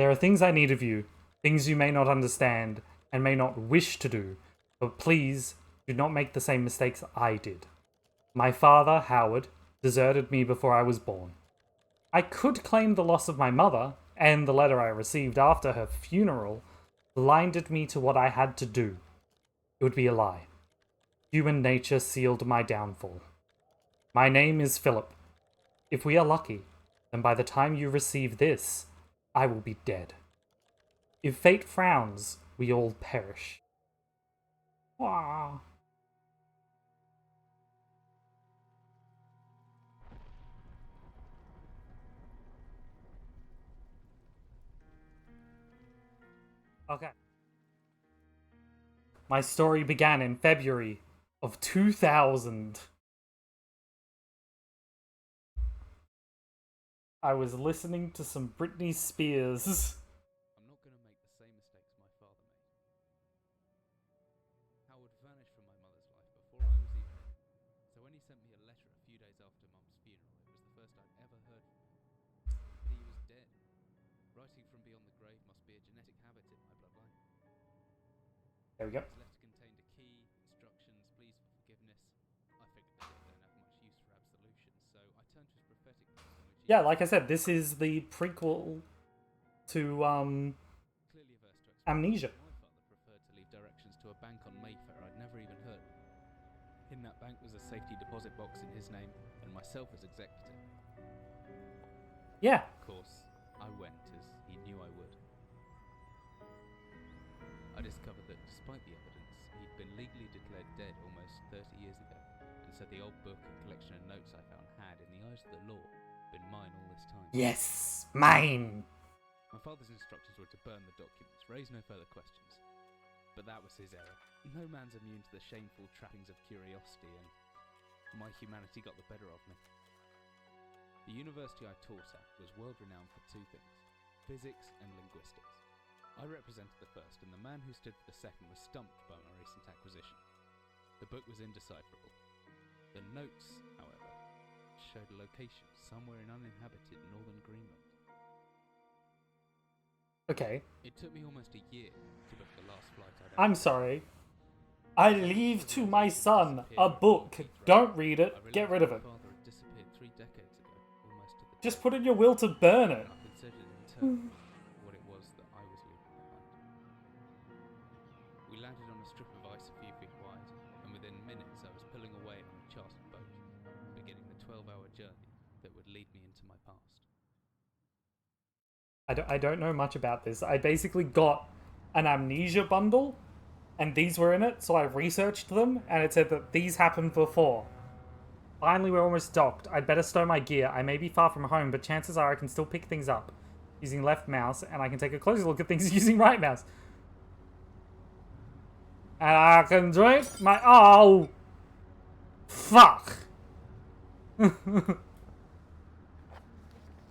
There are things I need of you, things you may not understand and may not wish to do, but please do not make the same mistakes I did. My father, Howard, deserted me before I was born. I could claim the loss of my mother, and the letter I received after her funeral blinded me to what I had to do. It would be a lie. Human nature sealed my downfall. My name is Philip. If we are lucky, then by the time you receive this, I will be dead. If fate frowns, we all perish. Wah. Okay. My story began in February of 2000. I was listening to some Britney Spears. I'm not going to make the same mistakes my father made. Howard vanished from my mother's life before I was even born. So when he sent me a letter a few days after Mum's funeral, it was the first I'd ever heard from him. But he was dead. Writing from beyond the grave must be a genetic habit in my bloodline. There we go. His letter contained a key, instructions, pleas for forgiveness. I figured the dead don't have much use for absolution, so I turned to his prophetic book in which Yeah, like I said, this is the prequel to clearly averse to Amnesia. My father preferred to leave directions to a bank on Mayfair I'd never even heard of. In that bank was a safety deposit box in his name, and myself as executor. Yeah. Of course, I went as he knew I would. I discovered that despite the evidence, he'd been legally declared dead almost 30 years ago, and so the old book and collection of notes I found had, in the eyes of the law, been mine all this time. Yes, mine. My father's instructions were to burn the documents, raise no further questions. But that was his error. No man's immune to the shameful trappings of curiosity, and my humanity got the better of me. The university I taught at was world-renowned for two things: physics and linguistics. I represented the first, and the man who stood for the second was stumped by my recent acquisition. The book was indecipherable. The notes, however, showed a location somewhere in uninhabited northern Greenland. Okay. It took me almost a year to book the last flight I'd I'm sorry. I leave to my son a book. Don't read it. Get rid of it. My father had disappeared 3 decades ago, almost to the Just put in your will to burn it. I considered in turn what it was that I was leaving behind. We landed on a strip of ice a few feet wide, and within minutes I was pulling away on a chartered boat, beginning the 12-hour journey that would lead me into my past. I don't know much about this. I basically got an Amnesia bundle, and these were in it, so I researched them, and it said that these happened before. Finally, we're almost docked. I'd better stow my gear. I may be far from home, but chances are I can still pick things up using left mouse, and I can take a closer look at things using right mouse. And I can drink my... Oh! Fuck!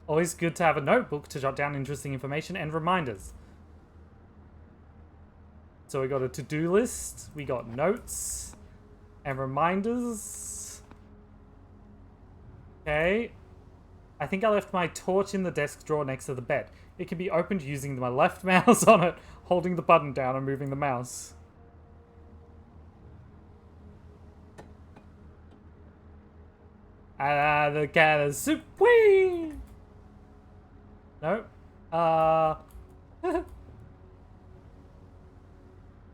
Always good to have a notebook to jot down interesting information and reminders. So we got a to-do list, we got notes, and reminders. Okay. I think I left my torch in the desk drawer next to the bed. It can be opened using my left mouse on it, holding the button down and moving the mouse. The can of soup. Whee! No.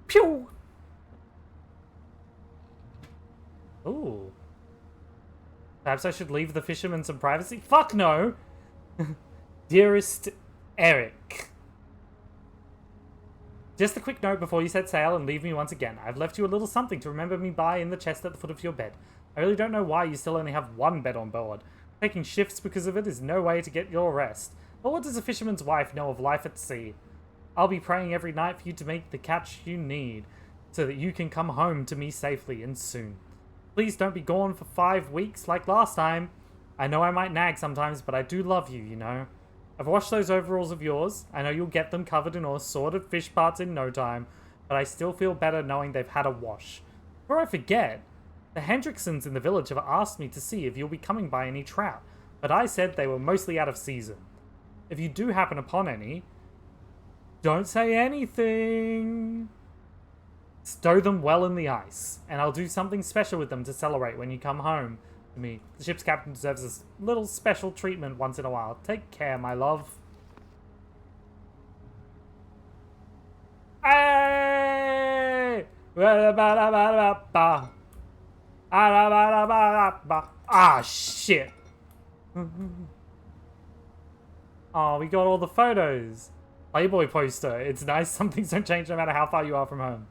Pew! Ooh. Perhaps I should leave the fisherman some privacy? Fuck no! Dearest Eric. Just a quick note before you set sail and leave me once again. I've left you a little something to remember me by in the chest at the foot of your bed. I really don't know why you still only have one bed on board. Taking shifts because of it is no way to get your rest. But what does a fisherman's wife know of life at sea? I'll be praying every night for you to make the catch you need, so that you can come home to me safely and soon. Please don't be gone for 5 weeks like last time. I know I might nag sometimes, but I do love you, you know. I've washed those overalls of yours. I know you'll get them covered in all assorted fish parts in no time, but I still feel better knowing they've had a wash. Before I forget, the Hendricksons in the village have asked me to see if you'll be coming by any trout, but I said they were mostly out of season. If you do happen upon any, Don't say anything. Stow them well in the ice, and I'll do something special with them to celebrate when you come home to me. The ship's captain deserves this little special treatment once in a while. Take care, my love. Hey! Ah, shit. Oh, we got all the photos. Playboy poster. It's nice some things don't change no matter how far you are from home.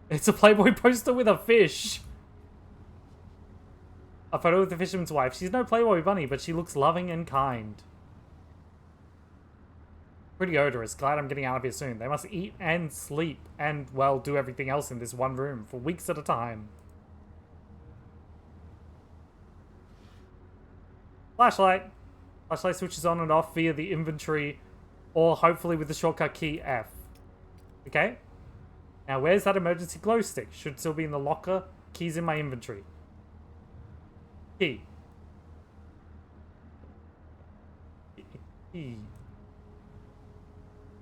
It's a Playboy poster with a fish. A photo with the fisherman's wife. She's no Playboy bunny, but she looks loving and kind. Pretty odorous. Glad I'm getting out of here soon. They must eat and sleep and, well, do everything else in this one room for weeks at a time. Flashlight. Flashlight switches on and off via the inventory, or hopefully with the shortcut key F. Okay? Now, where's that emergency glow stick? Should still be in the locker. Keys in my inventory. Key. Key.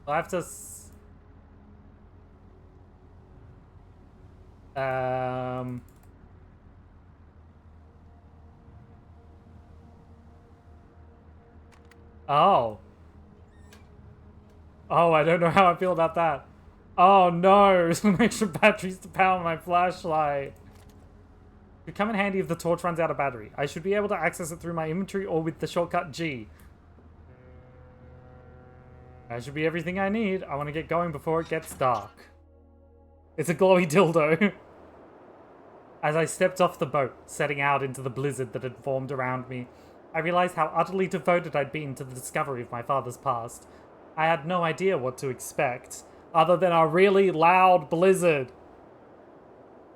I have to... Oh. Oh, I don't know how I feel about that. Oh no, some extra batteries to power my flashlight. Could come in handy if the torch runs out of battery. I should be able to access it through my inventory or with the shortcut G. That should be everything I need. I want to get going before it gets dark. It's a glowy dildo. As I stepped off the boat, setting out into the blizzard that had formed around me, I realized how utterly devoted I'd been to the discovery of my father's past. I had no idea what to expect, other than a really loud blizzard.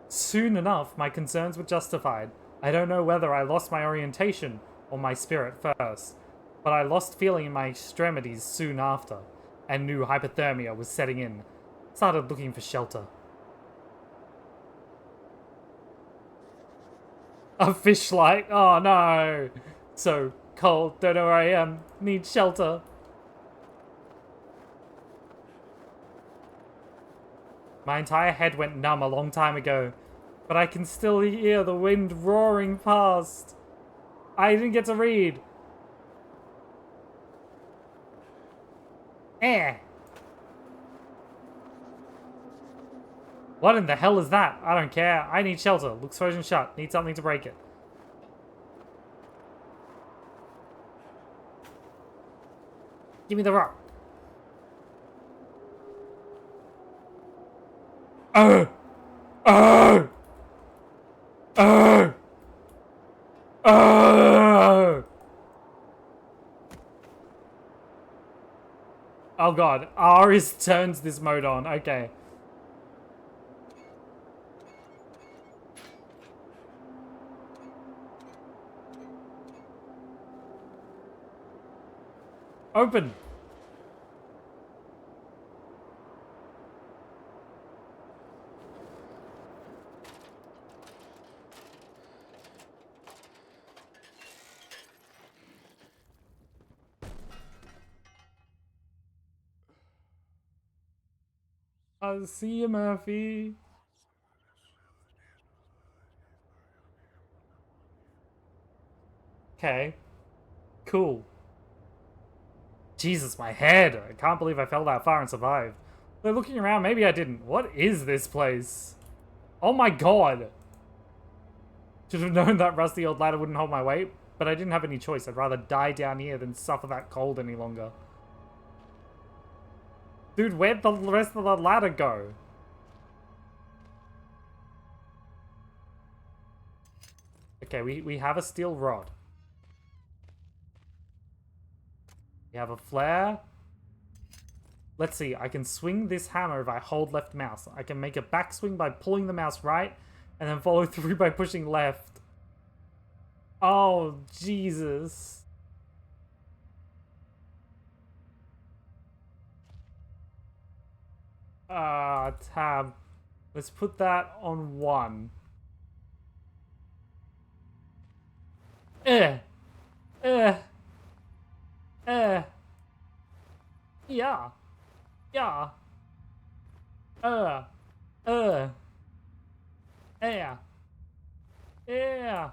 Soon enough, my concerns were justified. I don't know whether I lost my orientation or my spirit first, but I lost feeling in my extremities soon after, and knew hypothermia was setting in. Started looking for shelter. A fish light? Oh no! So cold, don't know where I am. Need shelter. My entire head went numb a long time ago, but I can still hear the wind roaring past. I didn't get to read. Eh. What in the hell is that? I don't care. I need shelter. Looks frozen shut. Need something to break it. Give me the rock. Oh! Oh! Oh! Oh! Oh god. R is turns this mode on. Okay. Open. I'll see you, Murphy. Okay. Cool. Jesus, my head! I can't believe I fell that far and survived. Though looking around, maybe I didn't. What is this place? Oh my god! Should have known that rusty old ladder wouldn't hold my weight, but I didn't have any choice. I'd rather die down here than suffer that cold any longer. Dude, where'd the rest of the ladder go? Okay, we have a steel rod. We have a flare. Let's see, I can swing this hammer if I hold left mouse. I can make a backswing by pulling the mouse right, and then follow through by pushing left. Oh, Jesus. Tab. Let's put that on 1. Yeah. Yeah. Yeah. Yeah.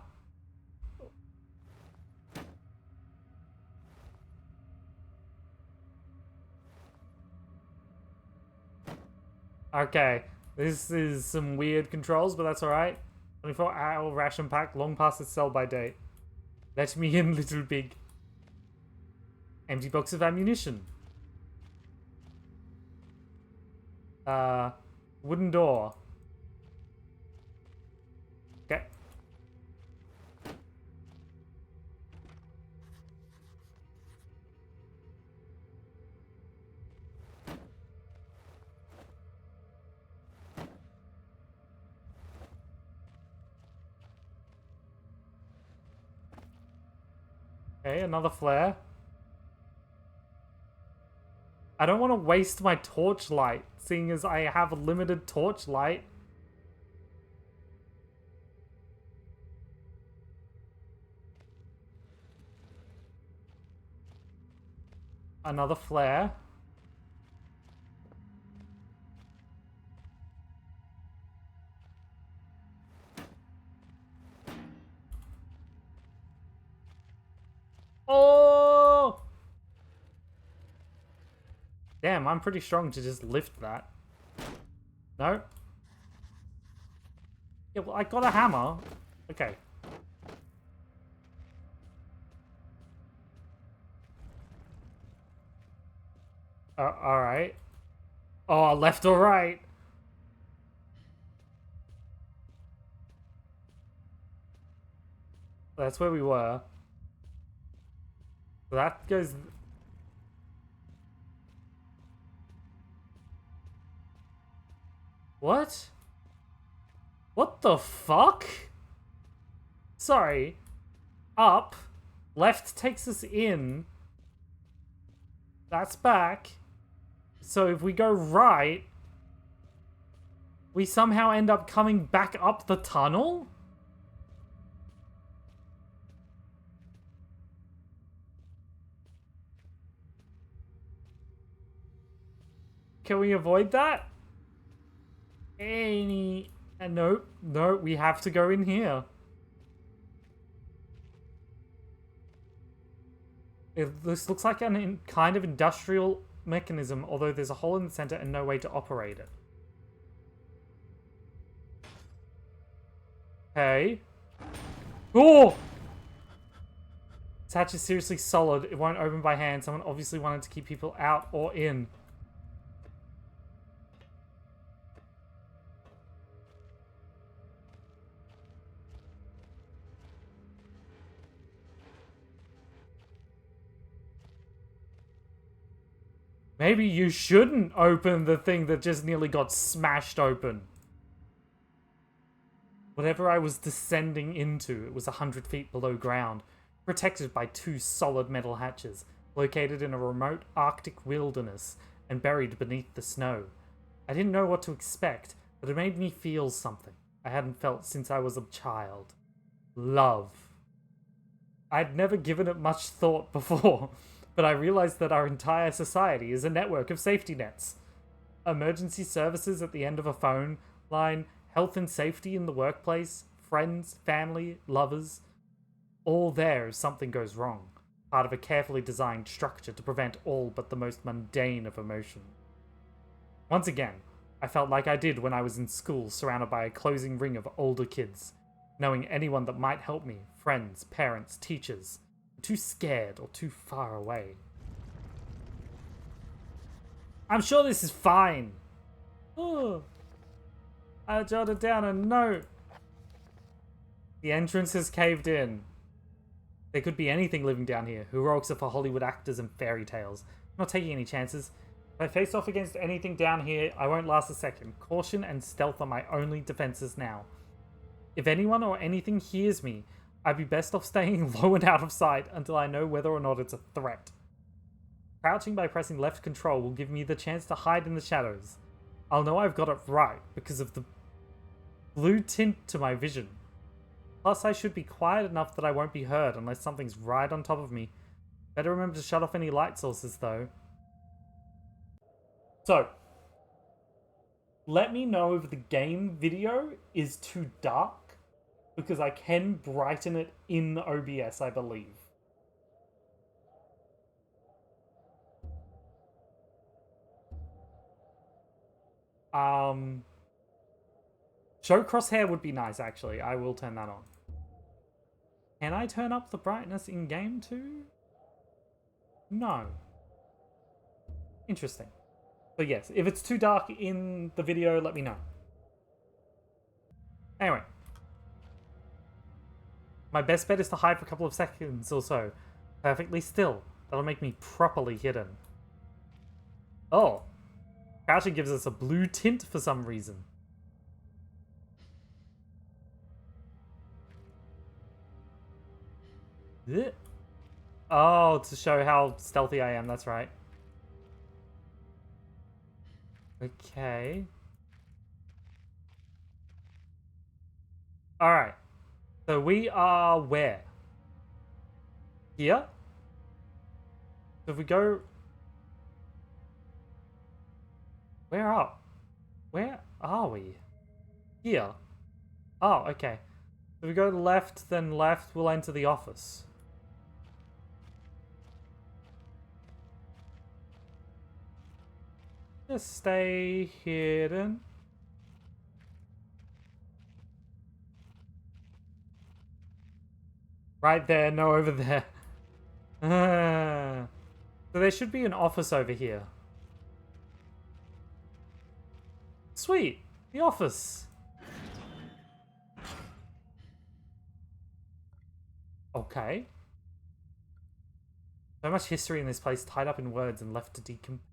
Okay. This is some weird controls, but that's alright. 24-hour ration pack, long past its sell by date. Let me in, little pig. Empty box of ammunition. Wooden door. Okay. Okay, another flare. I don't want to waste my torchlight, seeing as I have a limited torchlight. Another flare. Oh! Damn, I'm pretty strong to just lift that. No? Yeah, well, I got a hammer. Okay. Alright. Oh, left or right? That's where we were. So that goes... What? What the fuck? Sorry. Up. Left takes us in. That's back. So if we go right, we somehow end up coming back up the tunnel? Can we avoid that? Nope. No, we have to go in here. This looks like an kind of industrial mechanism, although there's a hole in the center and no way to operate it. Okay. Oh! This hatch is seriously solid. It won't open by hand. Someone obviously wanted to keep people out or in. Maybe you shouldn't open the thing that just nearly got smashed open. Whatever I was descending into, it was 100 feet below ground, protected by two solid metal hatches, located in a remote Arctic wilderness and buried beneath the snow. I didn't know what to expect, but it made me feel something I hadn't felt since I was a child. Love. I'd never given it much thought before, but I realized that our entire society is a network of safety nets. Emergency services at the end of a phone line, health and safety in the workplace, friends, family, lovers, all there if something goes wrong. Part of a carefully designed structure to prevent all but the most mundane of emotion. Once again, I felt like I did when I was in school, surrounded by a closing ring of older kids, knowing anyone that might help me, friends, parents, teachers, too scared or too far away. I'm sure this is fine. Oh, I jotted down a note. The entrance has caved in. There could be anything living down here. Heroics are for Hollywood actors and fairy tales. I'm not taking any chances. If I face off against anything down here, I won't last a second. Caution and stealth are my only defenses now. If anyone or anything hears me, I'd be best off staying low and out of sight until I know whether or not it's a threat. Crouching by pressing left control will give me the chance to hide in the shadows. I'll know I've got it right because of the blue tint to my vision. Plus, I should be quiet enough that I won't be heard unless something's right on top of me. Better remember to shut off any light sources, though. So, let me know if the game video is too dark, because I can brighten it in OBS, I believe. Show crosshair would be nice, actually. I will turn that on. Can I turn up the brightness in game too? No. Interesting. But yes, if it's too dark in the video, let me know. Anyway. My best bet is to hide for a couple of seconds or so. Perfectly still. That'll make me properly hidden. Oh. Crouching gives us a blue tint for some reason. Oh, to show how stealthy I am, that's right. Okay. Alright. So we are where? Here? So if we go... Where are we? Here. Oh, okay. If we go left, then left, we'll enter the office. Just stay hidden. Right there, no over there. So there should be an office over here. Sweet, the office. Okay. So much history in this place tied up in words and left to decompose.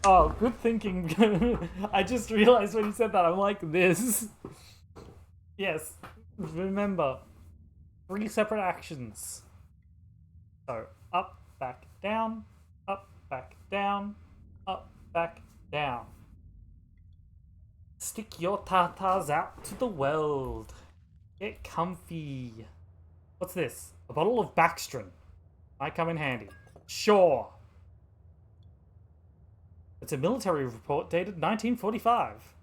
Oh, good thinking. I just realized when you said that, I'm like, this. Yes, remember. 3 separate actions. So, up, back, down, up, back, down, up, back, down. Stick your tatas out to the world. Get comfy. What's this? A bottle of Baxtrin. Might come in handy. Sure. It's a military report dated 1945.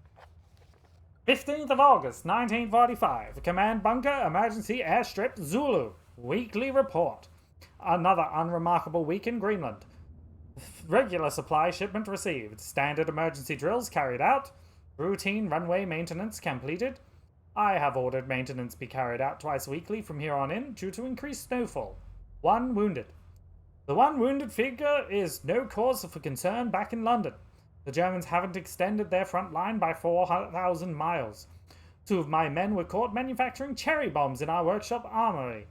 15th of August, 1945. Command Bunker, Emergency Airstrip, Zulu. Weekly report. Another unremarkable week in Greenland. Regular supply shipment received. Standard emergency drills carried out. Routine runway maintenance completed. I have ordered maintenance be carried out twice weekly from here on in due to increased snowfall. 1 wounded. The 1 wounded figure is no cause for concern back in London. The Germans haven't extended their front line by 4,000 miles. 2 of my men were caught manufacturing cherry bombs in our workshop armory,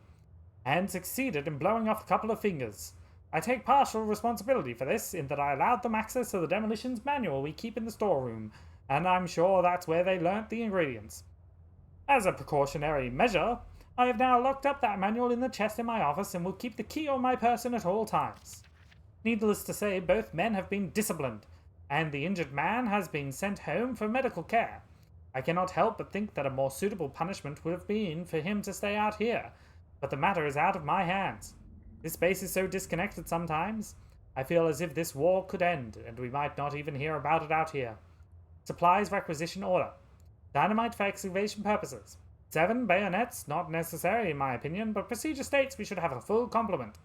and succeeded in blowing off a couple of fingers. I take partial responsibility for this, in that I allowed them access to the demolitions manual we keep in the storeroom, and I'm sure that's where they learnt the ingredients. As a precautionary measure, I have now locked up that manual in the chest in my office and will keep the key on my person at all times. Needless to say, both men have been disciplined, and the injured man has been sent home for medical care. I cannot help but think that a more suitable punishment would have been for him to stay out here, but the matter is out of my hands. This base is so disconnected sometimes. I feel as if this war could end, and we might not even hear about it out here. Supplies requisition order. Dynamite for excavation purposes. 7 bayonets, not necessary in my opinion, but procedure states we should have a full complement.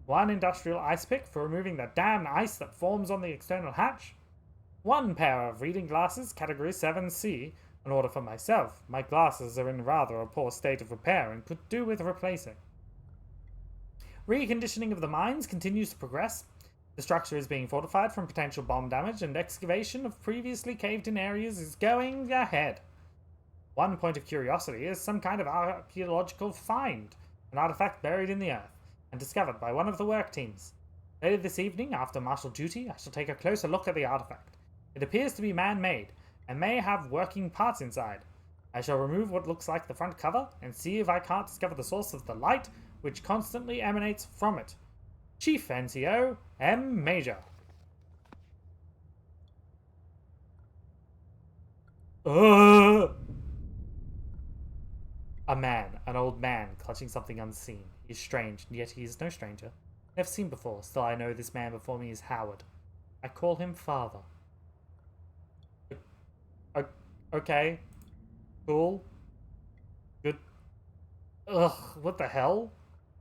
1 industrial ice pick for removing the damn ice that forms on the external hatch. 1 pair of reading glasses, category 7C, an order for myself. My glasses are in rather a poor state of repair and could do with replacing. Reconditioning of the mines continues to progress. The structure is being fortified from potential bomb damage, and excavation of previously caved-in areas is going ahead. 1 point of curiosity is some kind of archaeological find, an artifact buried in the earth, and discovered by one of the work teams. Later this evening, after martial duty, I shall take a closer look at the artifact. It appears to be man-made, and may have working parts inside. I shall remove what looks like the front cover, and see if I can't discover the source of the light which constantly emanates from it. Chief NCO, M. Major. A man, an old man, clutching something unseen. He is strange, and yet he is no stranger. I've seen before, still I know this man before me is Howard. I call him father. Okay. Cool. Good. Ugh, what the hell? What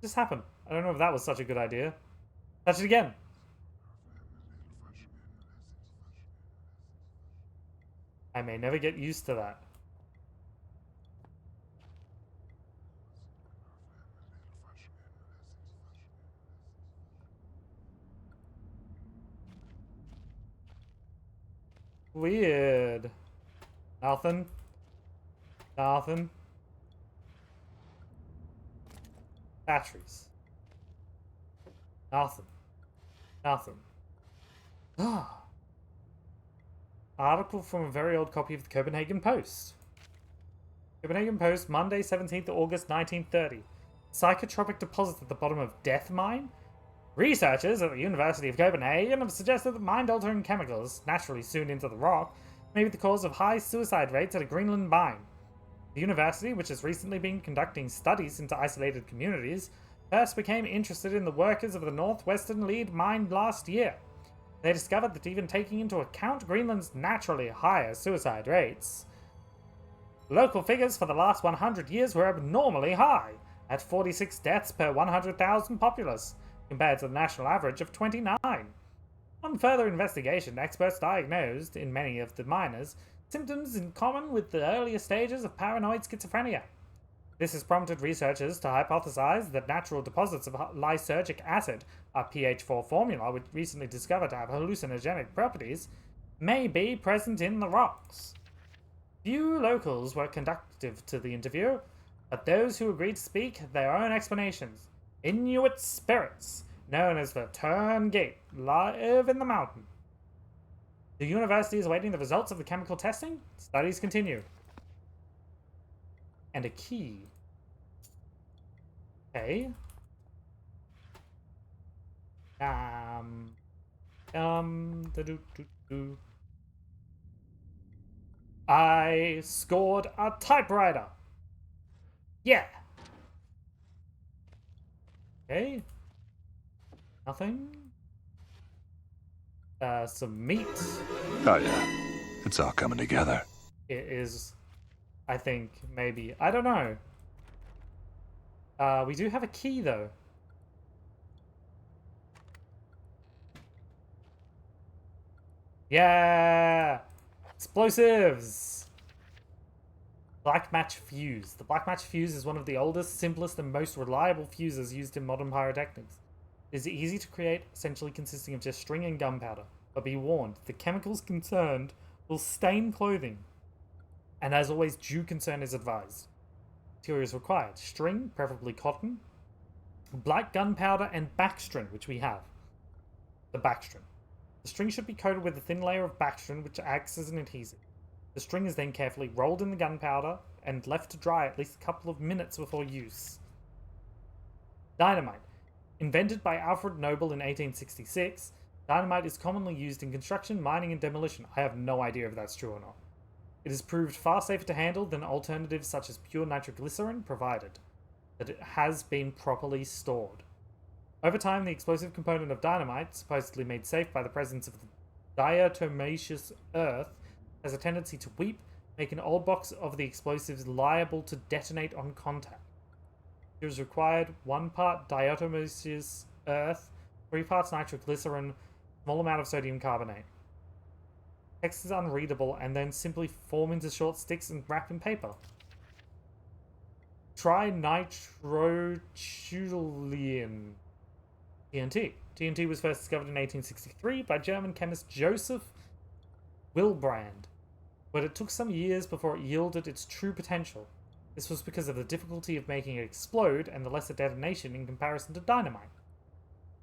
just happened? I don't know if that was such a good idea. Touch it again. I may never get used to that. Weird. Nothing. Nothing. Batteries. Nothing. Nothing. Ah. Article from a very old copy of the Copenhagen Post. Copenhagen Post, Monday, 17th August 1930. Psychotropic deposit at the bottom of Death Mine? Researchers at the University of Copenhagen have suggested that mind-altering chemicals, naturally sewn into the rock, may be the cause of high suicide rates at a Greenland mine. The university, which has recently been conducting studies into isolated communities, first became interested in the workers of the Northwestern Lead mine last year. They discovered that even taking into account Greenland's naturally higher suicide rates, local figures for the last 100 years were abnormally high, at 46 deaths per 100,000 populace, compared to the national average of 29. On further investigation, experts diagnosed, in many of the miners, symptoms in common with the earlier stages of paranoid schizophrenia. This has prompted researchers to hypothesize that natural deposits of lysergic acid, a pH4 formula which recently discovered to have hallucinogenic properties, may be present in the rocks. Few locals were conducive to the interview, but those who agreed to speak had their own explanations. Inuit spirits, known as the Turn Gate, live in the mountain. The university is awaiting the results of the chemical testing. Studies continue. And a key. Okay. I scored a typewriter. Yeah. Okay. Nothing. Some meat. Oh yeah, it's all coming together. It is, I think, maybe. I don't know. We do have a key, though. Yeah! Explosives! Black match fuse. The black match fuse is one of the oldest, simplest, and most reliable fuses used in modern pyrotechnics. It is easy to create, essentially consisting of just string and gunpowder. But be warned, the chemicals concerned will stain clothing. And as always, due concern is advised. Materials required: string, preferably cotton, black gunpowder, and backstring, which we have. The backstring. The string should be coated with a thin layer of backstring, which acts as an adhesive. The string is then carefully rolled in the gunpowder and left to dry at least a couple of minutes before use. Dynamite. Invented by Alfred Noble in 1866, dynamite is commonly used in construction, mining, and demolition. I have no idea if that's true or not. It has proved far safer to handle than alternatives such as pure nitroglycerin, provided that it has been properly stored. Over time, the explosive component of dynamite, supposedly made safe by the presence of the diatomaceous earth, has a tendency to weep, making an old box of the explosives liable to detonate on contact. It is required 1 part diatomaceous earth, 3 parts nitroglycerin, small amount of sodium carbonate. Text is unreadable and then simply form into short sticks and wrap in paper. Trinitrotoluene. TNT. TNT was first discovered in 1863 by German chemist Joseph Wilbrand, but it took some years before it yielded its true potential. This was because of the difficulty of making it explode and the lesser detonation in comparison to dynamite.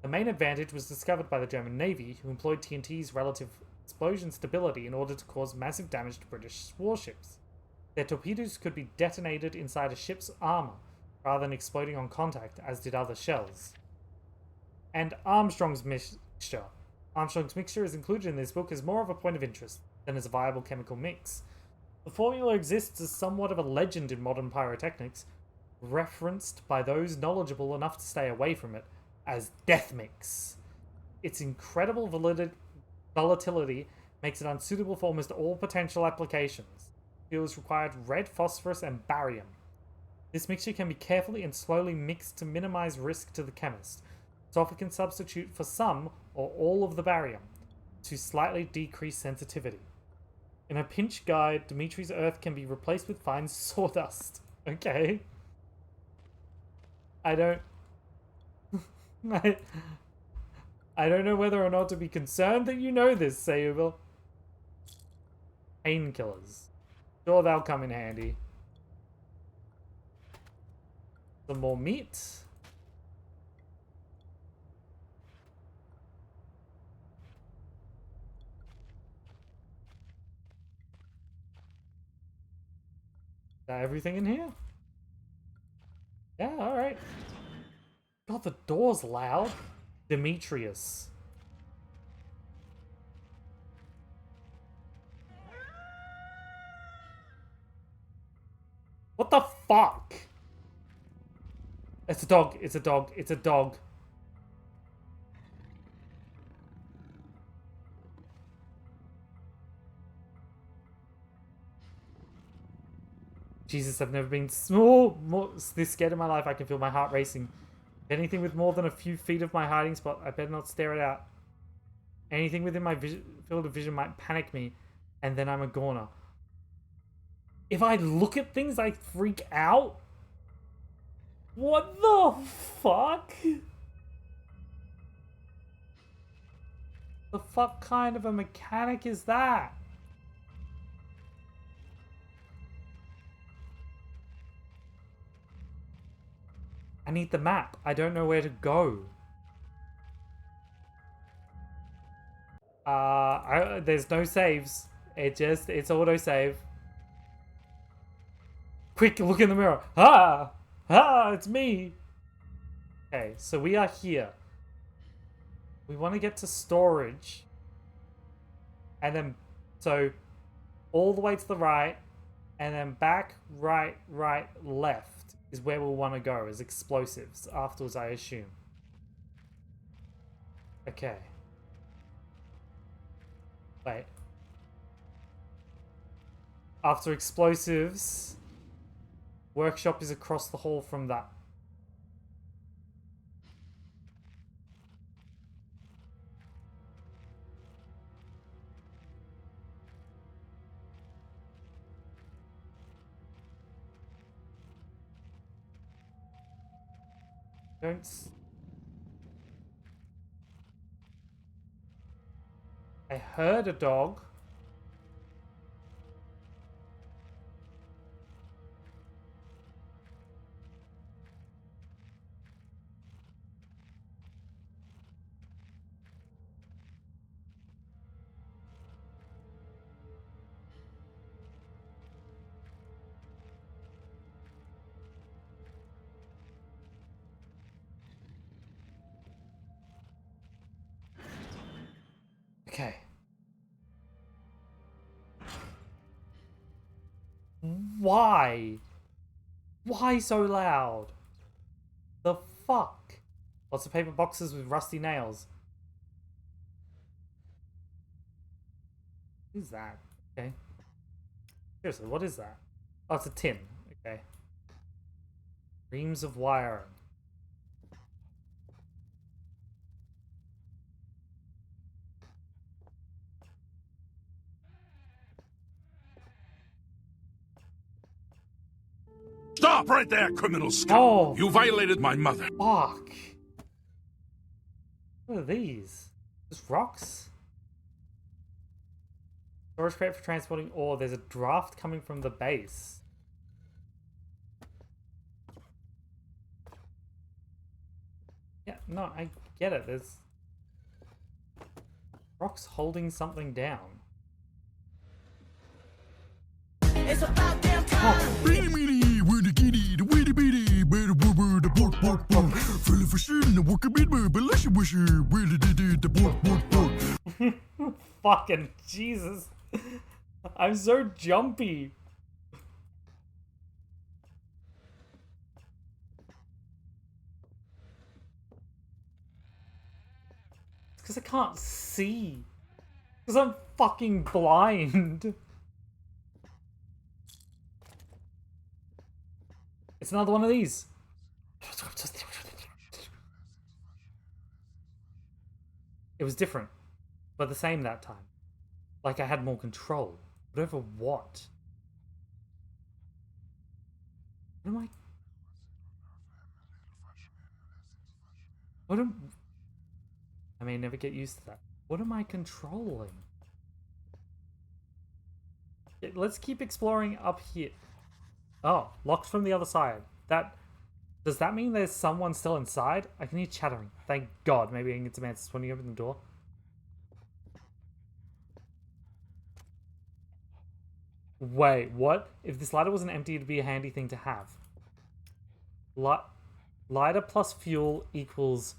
The main advantage was discovered by the German Navy, who employed TNT's relative explosion stability in order to cause massive damage to British warships. Their torpedoes could be detonated inside a ship's armor, rather than exploding on contact, as did other shells. And Armstrong's mixture. Armstrong's mixture is included in this book as more of a point of interest than as a viable chemical mix. The formula exists as somewhat of a legend in modern pyrotechnics, referenced by those knowledgeable enough to stay away from it, as Death Mix. Its incredible volatility makes it unsuitable for almost all potential applications. Fuels required red phosphorus and barium. This mixture can be carefully and slowly mixed to minimize risk to the chemist. Sulfur can substitute for some or all of the barium to slightly decrease sensitivity. In a pinch guide, Dimitri's earth can be replaced with fine sawdust. Okay. I don't know whether or not to be concerned that you know this, Sayubil. Painkillers. Sure, they'll come in handy. Some more meat. Is that everything in here? Yeah, alright. God, the door's loud. Demetrius. What the fuck? It's a dog. It's a dog. It's a dog. Jesus, I've never been more this scared in my life. I can feel my heart racing. Anything with more than a few feet of my hiding spot, I better not stare it out. Anything within my field of vision might panic me, and then I'm a goner. If I look at things, I freak out? What the fuck? The fuck kind of a mechanic is that? I need the map. I don't know where to go. There's no saves. It's autosave. Quick, look in the mirror. Ah! Ah, it's me! Okay, so we are here. We want to get to storage. And then, so, all the way to the right, and then back, right, left is where we'll want to go, as explosives. Afterwards, I assume. Okay. Wait. After explosives, workshop is across the hall from that. I heard a dog. Okay. Why? Why so loud? The fuck? Lots of paper boxes with rusty nails. Who's that? Okay. Seriously, what is that? Oh, it's a tin. Okay. Reams of wiring. Stop right there, criminal scum! Oh, You violated my mother. fuck. What are these? Just rocks? Storage crate for transporting ore. There's a draft coming from the base. Yeah, no, I get it. There's rocks holding something down. It's about damn time. Fucking Jesus. I'm so jumpy. because I can't see. Because I'm fucking blind. It's another one of these. It was different, but the same that time. Like I had more control. But over what? What am I... What am... I may never get used to that. What am I controlling? Let's keep exploring up here. Oh, locked from the other side. Does that mean there's someone still inside? I can hear chattering. Thank God. Maybe I can get some answers when you open the door. Wait, what? If this lighter wasn't empty, it'd be a handy thing to have. Lighter plus fuel equals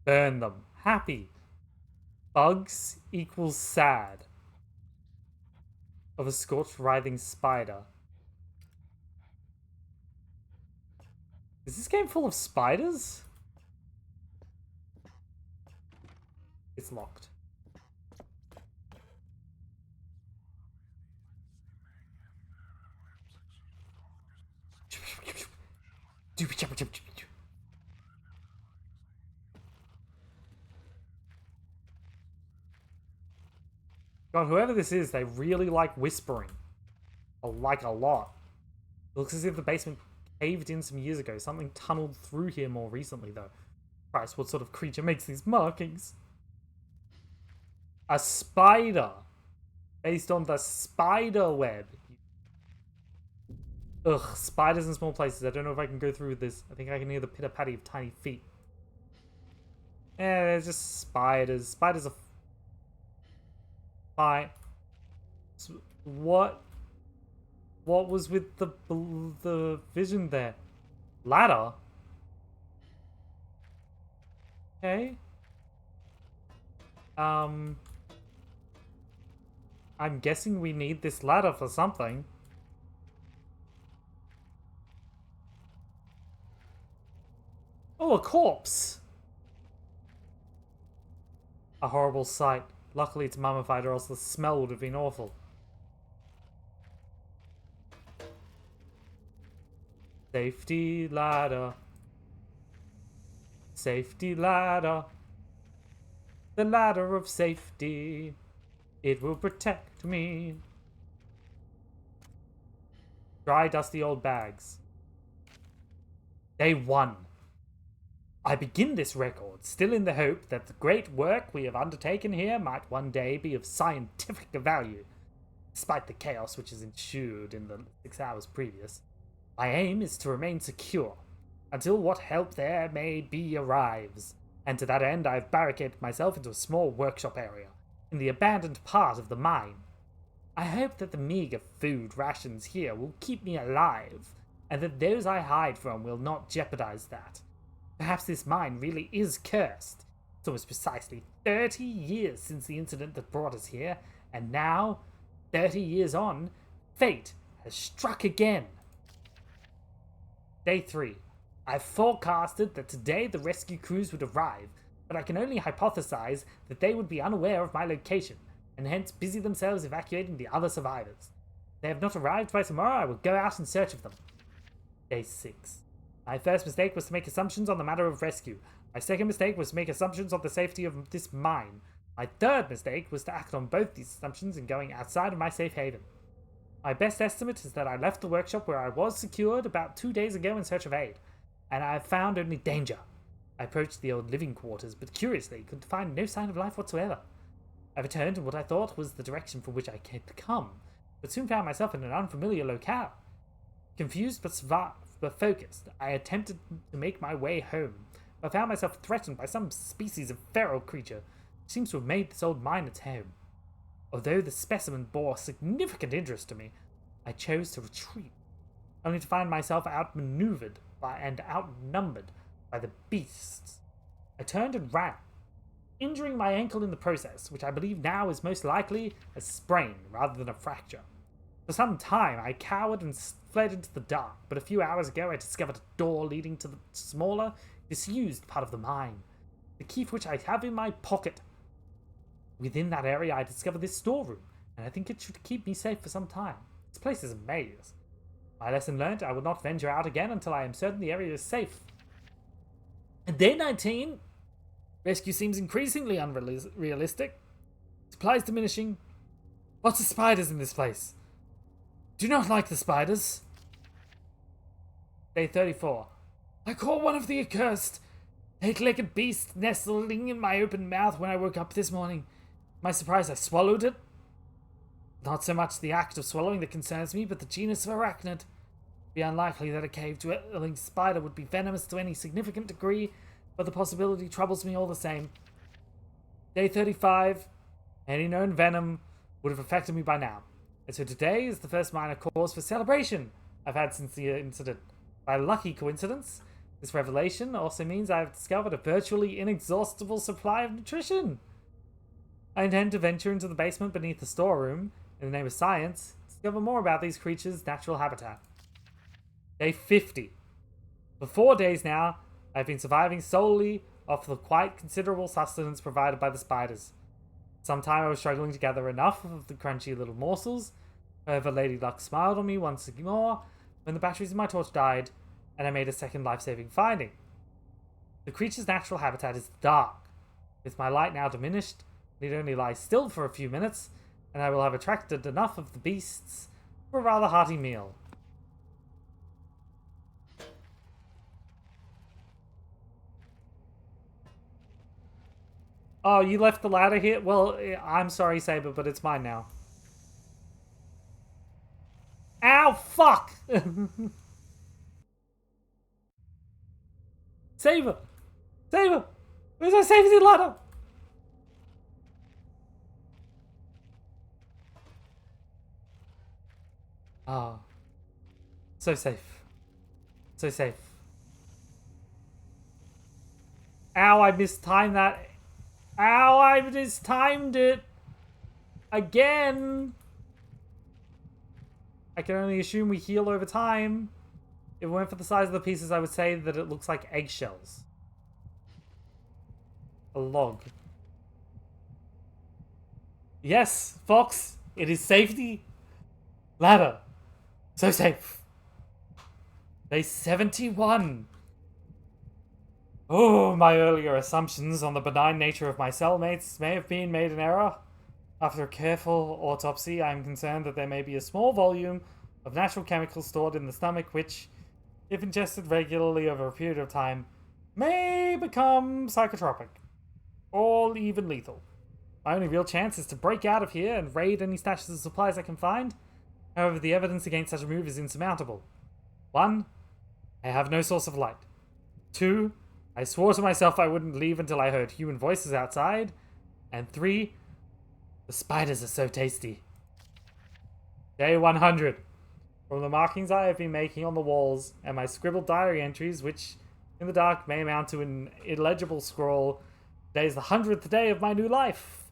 burn them. Happy. Bugs equals sad. Of a scorched, writhing spider. Is this game full of spiders? It's locked. God, whoever this is, they really like whispering. Like a lot. It looks as if the basement caved in some years ago. Something tunneled through here more recently, though. Christ, what sort of creature makes these markings? A spider. Based on the spider web. Ugh, spiders in small places. I don't know if I can go through this. I think I can hear the pitter-patty of tiny feet. Yeah, they're just spiders. Spiders are... Fine. What was with the vision there? Ladder? Okay. I'm guessing we need this ladder for something. Oh, a corpse! A horrible sight. Luckily it's mummified, or else the smell would have been awful. Safety ladder. Safety ladder. The ladder of safety. It will protect me. Dry, dusty old bags. Day 1. I begin this record, still in the hope that the great work we have undertaken here might one day be of scientific value, despite the chaos which has ensued in the 6 hours previous. My aim is to remain secure, until what help there may be arrives, and to that end I have barricaded myself into a small workshop area, in the abandoned part of the mine. I hope that the meager food rations here will keep me alive, and that those I hide from will not jeopardize that. Perhaps this mine really is cursed. It's almost precisely 30 years since the incident that brought us here, and now, 30 years on, fate has struck again. Day 3. I've forecasted that today the rescue crews would arrive, but I can only hypothesize that they would be unaware of my location, and hence busy themselves evacuating the other survivors. If they have not arrived by tomorrow, I will go out in search of them. Day 6. My first mistake was to make assumptions on the matter of rescue. My second mistake was to make assumptions on the safety of this mine. My third mistake was to act on both these assumptions in going outside of my safe haven. My best estimate is that I left the workshop where I was secured about 2 days ago in search of aid, and I have found only danger. I approached the old living quarters, but curiously could find no sign of life whatsoever. I returned in what I thought was the direction from which I had come, but soon found myself in an unfamiliar locale. Confused but focused, I attempted to make my way home, but found myself threatened by some species of feral creature which seems to have made this old mine its home. Although the specimen bore significant interest to me, I chose to retreat, only to find myself outmaneuvered and outnumbered by the beasts. I turned and ran, injuring my ankle in the process, which I believe now is most likely a sprain rather than a fracture. For some time, I cowered and fled into the dark, but a few hours ago I discovered a door leading to the smaller, disused part of the mine. the key for which I have in my pocket. Within that area, I discovered this storeroom, and I think it should keep me safe for some time. This place is a maze. My lesson learned, I will not venture out again until I am certain the area is safe. And day 19. Rescue seems increasingly unrealistic. Supplies diminishing. Lots of spiders in this place. Do not like the spiders. Day 34. I caught one of the accursed 8-legged beast nestling in my open mouth when I woke up this morning. To my surprise, I swallowed it. Not so much the act of swallowing that concerns me, but the genus of arachnid. It would be unlikely that a cave-dwelling spider would be venomous to any significant degree, but the possibility troubles me all the same. Day 35. Any known venom would have affected me by now. And so today is the first minor cause for celebration I've had since the incident. By lucky coincidence, this revelation also means I have discovered a virtually inexhaustible supply of nutrition. I intend to venture into the basement beneath the storeroom, in the name of science, to discover more about these creatures' natural habitat. Day 50. For 4 days now, I've been surviving solely off the quite considerable sustenance provided by the spiders. Sometime I was struggling to gather enough of the crunchy little morsels. However, Lady Luck smiled on me once more when the batteries in my torch died, and I made a second life-saving finding. The creature's natural habitat is dark. With my light now diminished, I need only lie still for a few minutes, and I will have attracted enough of the beasts for a rather hearty meal. Oh, you left the ladder here? Well, I'm sorry, Saber, but it's mine now. Ow, fuck! Saber! Saber! Where's our safety ladder? Ah. So safe. So safe. Ow, I mistimed that. Ow, I mistimed it! Again! I can only assume we heal over time. If it weren't for the size of the pieces, I would say that it looks like eggshells. A log. Yes, Fox, it is safety. Ladder. So safe. Day 71. Oh, my earlier assumptions on the benign nature of my cellmates may have been made in error. After a careful autopsy, I am concerned that there may be a small volume of natural chemicals stored in the stomach which, if ingested regularly over a period of time, may become psychotropic, or even lethal. My only real chance is to break out of here and raid any stashes of supplies I can find. However, the evidence against such a move is insurmountable. 1. I have no source of light. 2. I swore to myself I wouldn't leave until I heard human voices outside. And 3. The spiders are so tasty. Day 100. From the markings I have been making on the walls and my scribbled diary entries, which in the dark may amount to an illegible scrawl, today is the 100th day of my new life.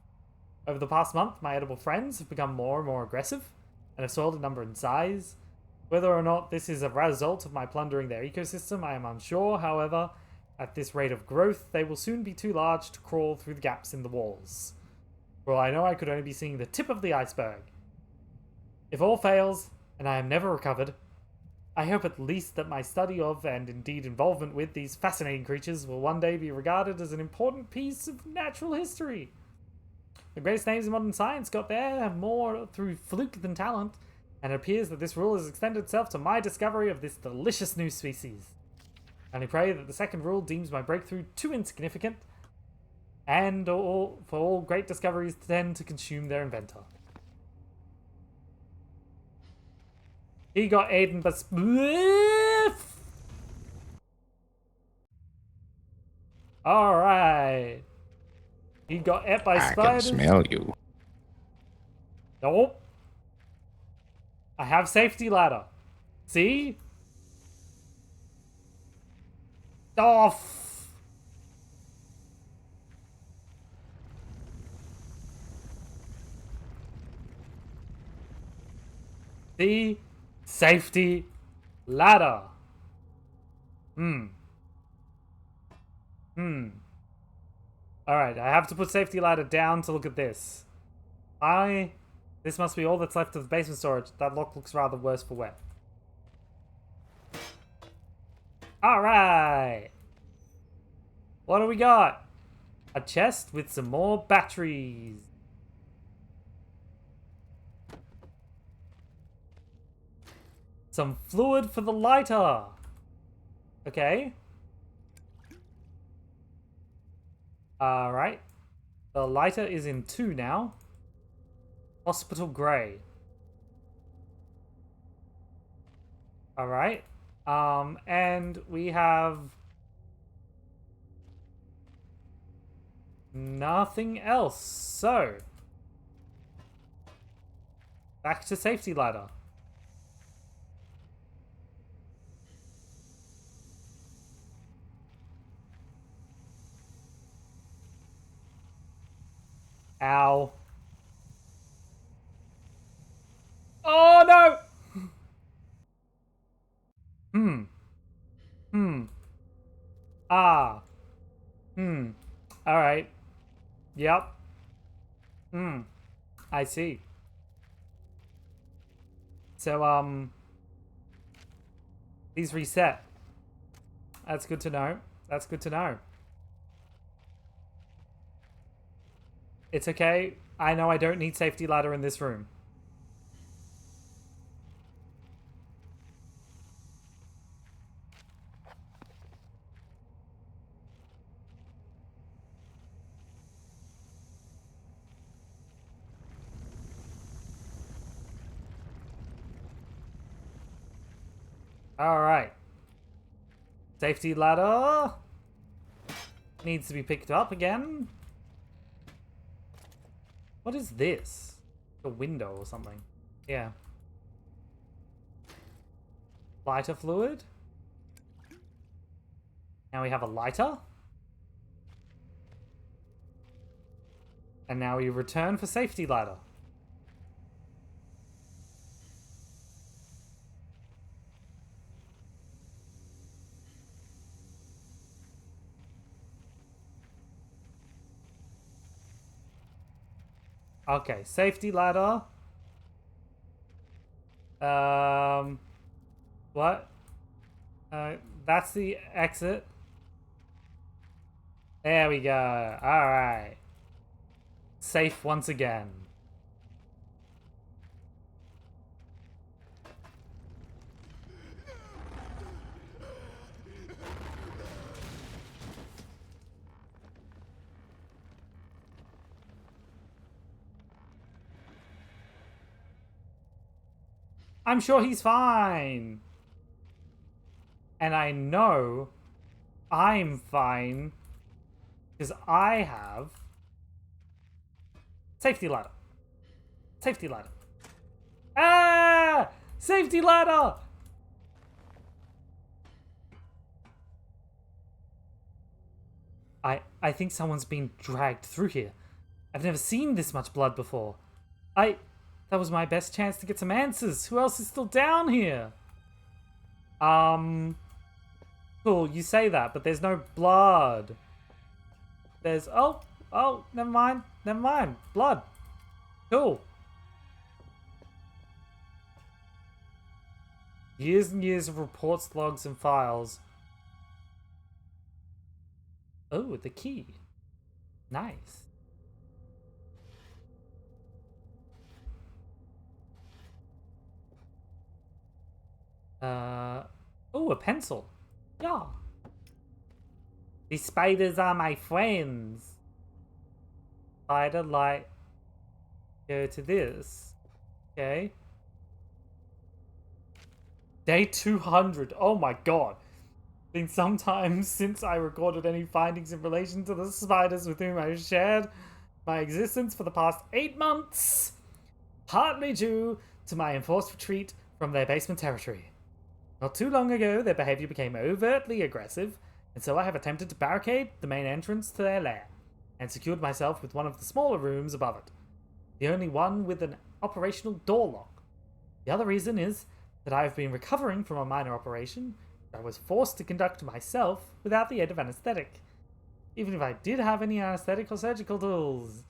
Over the past month, my edible friends have become more and more aggressive and have swelled in number and size. Whether or not this is a result of my plundering their ecosystem, I am unsure. However, at this rate of growth, they will soon be too large to crawl through the gaps in the walls. For all I know, I could only be seeing the tip of the iceberg. If all fails, and I am never recovered, I hope at least that my study of, and indeed involvement with, these fascinating creatures will one day be regarded as an important piece of natural history. The greatest names in modern science got there more through fluke than talent, and it appears that this rule has extended itself to my discovery of this delicious new species. I only pray that the second rule deems my breakthrough too insignificant, and for all great discoveries tend to consume their inventor. He got Aiden, but alright. He got ate by spiders. I can smell you. Nope. I have safety ladder. See? Off. See? Safety ladder. Alright, I have to put safety ladder down to look at this. This must be all that's left of the basement storage. That lock looks rather worse for wear. Alright! What do we got? A chest with some more batteries. Some fluid for the lighter. Okay. Alright. The lighter is in 2 now. Hospital grey. Alright. And we have nothing else. So, back to safety ladder. Ow. Oh no! Alright. Yep. I see. So, these reset. That's good to know. That's good to know. It's okay. I know I don't need safety ladder in this room. Alright. Safety ladder needs to be picked up again. What is this? A window or something. Yeah. Lighter fluid. Now we have a lighter. And now we return for safety ladder. Okay, safety ladder. What? That's the exit. There we go. Alright. Safe once again. I'm sure he's fine. And I know I'm fine because I have safety ladder. Safety ladder. Ah! Safety ladder! I think someone's been dragged through here. I've never seen this much blood before. That was my best chance to get some answers. Who else is still down here? Cool, you say that, but there's no blood. There's, oh, never mind. Blood. Cool. Years and years of reports, logs, and files. Oh, the key. Nice. Oh, a pencil. Yeah. The spiders are my friends. Spider light. Go to this. Okay. Day 200. Oh my god. Been some time since I recorded any findings in relation to the spiders with whom I shared my existence for the past 8 months. Partly due to my enforced retreat from their basement territory. Not too long ago, their behavior became overtly aggressive, and so I have attempted to barricade the main entrance to their lair, and secured myself with one of the smaller rooms above it. The only one with an operational door lock. The other reason is that I have been recovering from a minor operation I was forced to conduct myself without the aid of anesthetic. even if I did have any anesthetic or surgical tools.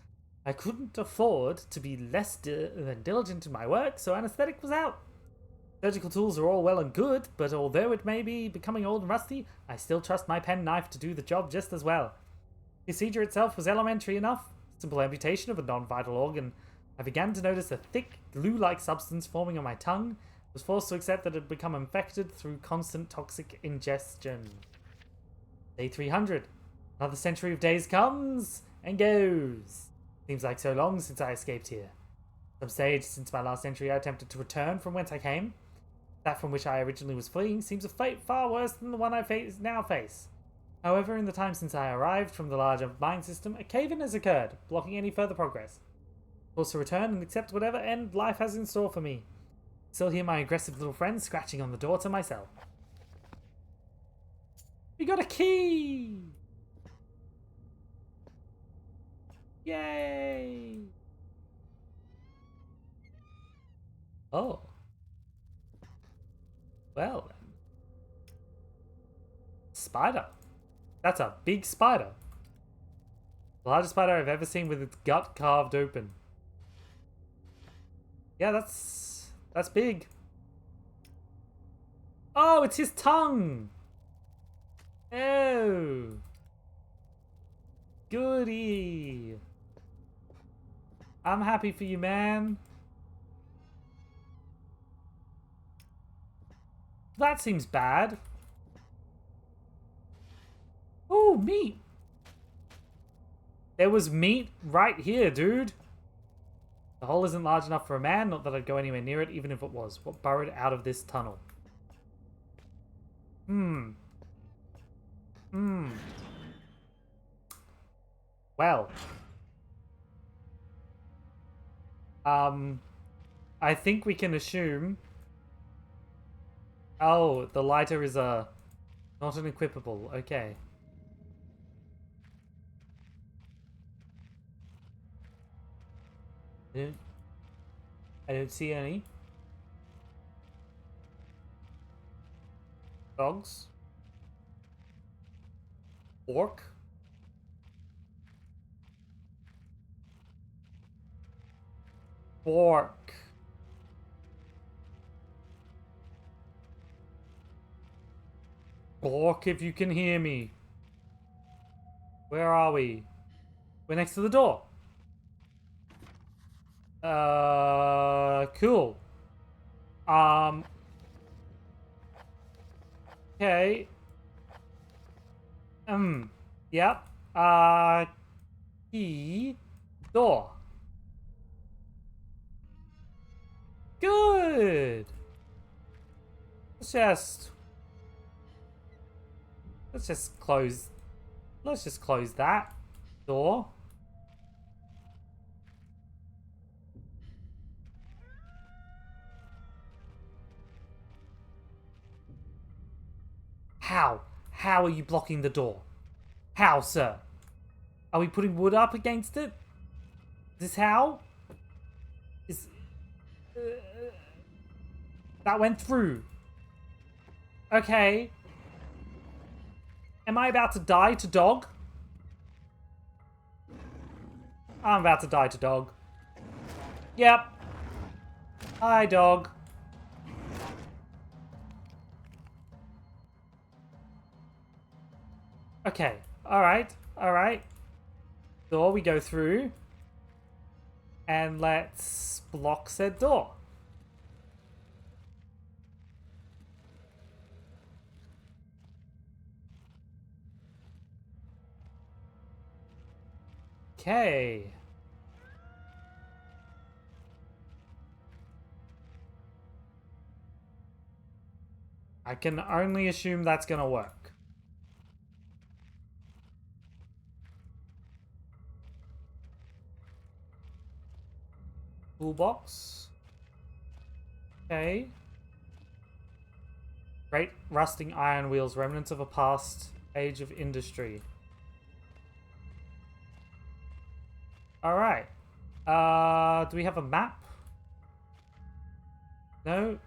I couldn't afford to be less than diligent in my work, so anesthetic was out. Surgical tools are all well and good, but although it may be becoming old and rusty, I still trust my penknife to do the job just as well. The procedure itself was elementary enough. Simple amputation of a non-vital organ. I began to notice a thick, glue-like substance forming on my tongue. Was forced to accept that it had become infected through constant toxic ingestion. Day 300. Another century of days comes and goes. Seems like so long since I escaped here. Some stage since my last entry I attempted to return from whence I came. That from which I originally was fleeing seems a fate far worse than the one I now face. However, in the time since I arrived from the larger mine system, a cave-in has occurred, blocking any further progress. Forced to return and accept whatever end life has in store for me. Still hear my aggressive little friend scratching on the door to my cell. We got a key! Yay! Oh. Well then. Spider. That's a big spider. The largest spider I've ever seen with its gut carved open. Yeah, that's big. Oh, it's his tongue! Oh. Goody. I'm happy for you, man. That seems bad. Oh, meat. There was meat right here, dude. The hole isn't large enough for a man, not that I'd go anywhere near it, even if it was. What burrowed out of this tunnel? Well. I think we can assume... Oh, the lighter is not an equipable. Okay. I don't see any. Dogs. Orc. Fork. Bork, if you can hear me. Where are we? We're next to the door. Cool. Okay. Yep. Key. Door. Good. Let's just close that door. How are you blocking the door? How, sir? Are we putting wood up against it? Is this how? That went through. Okay. Am I about to die to dog? I'm about to die to dog. Yep. Hi, dog. Okay. Alright. Alright. Door we go through. And let's block said door. Okay. I can only assume that's gonna work. Toolbox. Okay. Great rusting iron wheels, remnants of a past age of industry. Alright. Do we have a map? No?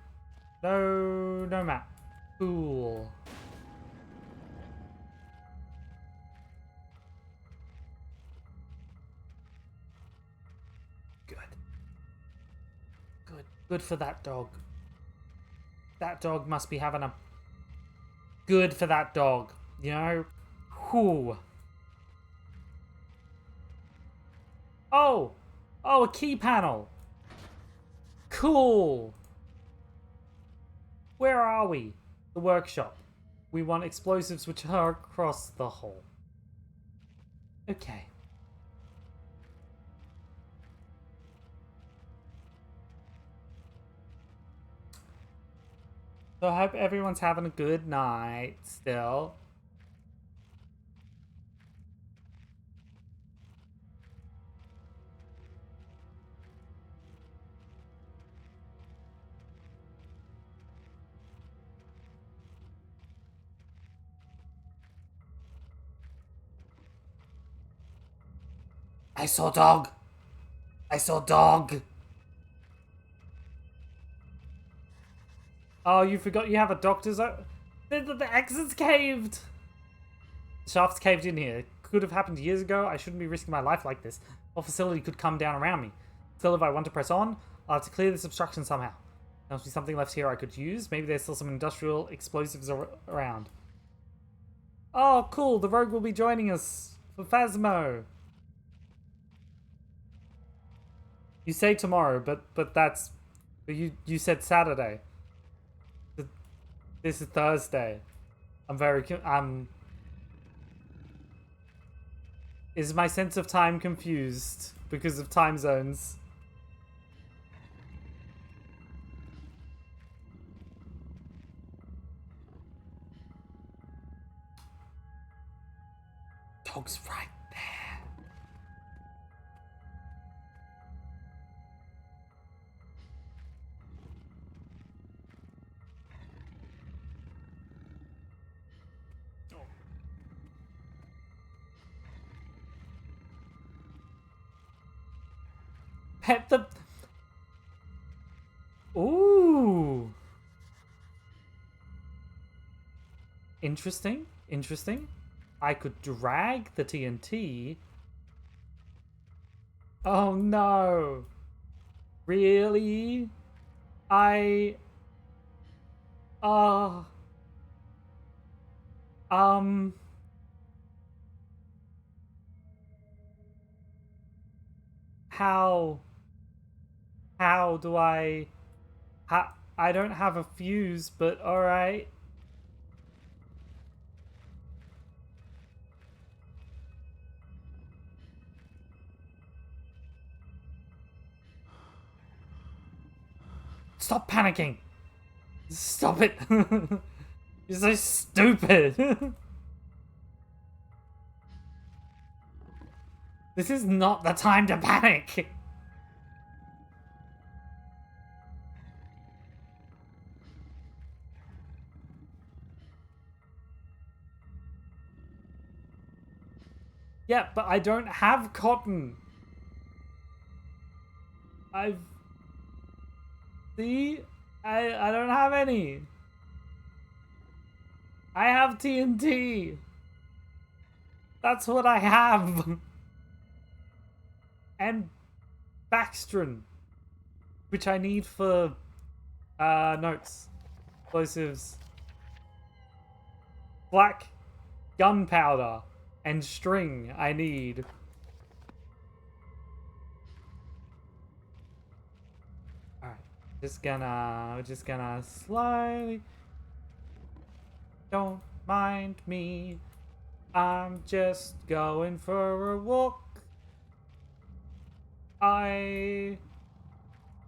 No map. Cool. Good for that dog. That dog must be having a... Good for that dog. You know? Whew. Oh! Oh, a key panel. Cool. Where are we? The workshop. We want explosives which are across the hall. Okay. So I hope everyone's having a good night still. I saw dog. I saw dog. Oh, you forgot you have a doctor's... The exit's caved. The shaft's caved in here. Could have happened years ago. I shouldn't be risking my life like this. Or facility could come down around me. Still, if I want to press on, I'll have to clear this obstruction somehow. There must be something left here I could use. Maybe there's still some industrial explosives around. Oh, cool. The rogue will be joining us for Phasmo. You say tomorrow, but that's... You said Saturday. This is Thursday. I'm very... Is my sense of time confused because of time zones? Dog's right there. Pet the... Ooh. Interesting. Interesting. I could drag the TNT. Oh no. Really? I... How do I... I don't have a fuse, but alright. Stop panicking! Stop it! You're so stupid! This is not the time to panic! Yeah, but I don't have cotton. See? I don't have any. I have TNT. That's what I have. And Baxtron, which I need for notes. Explosives. Black gunpowder and string I need. Alright. Just gonna slowly. Don't mind me. I'm just going for a walk.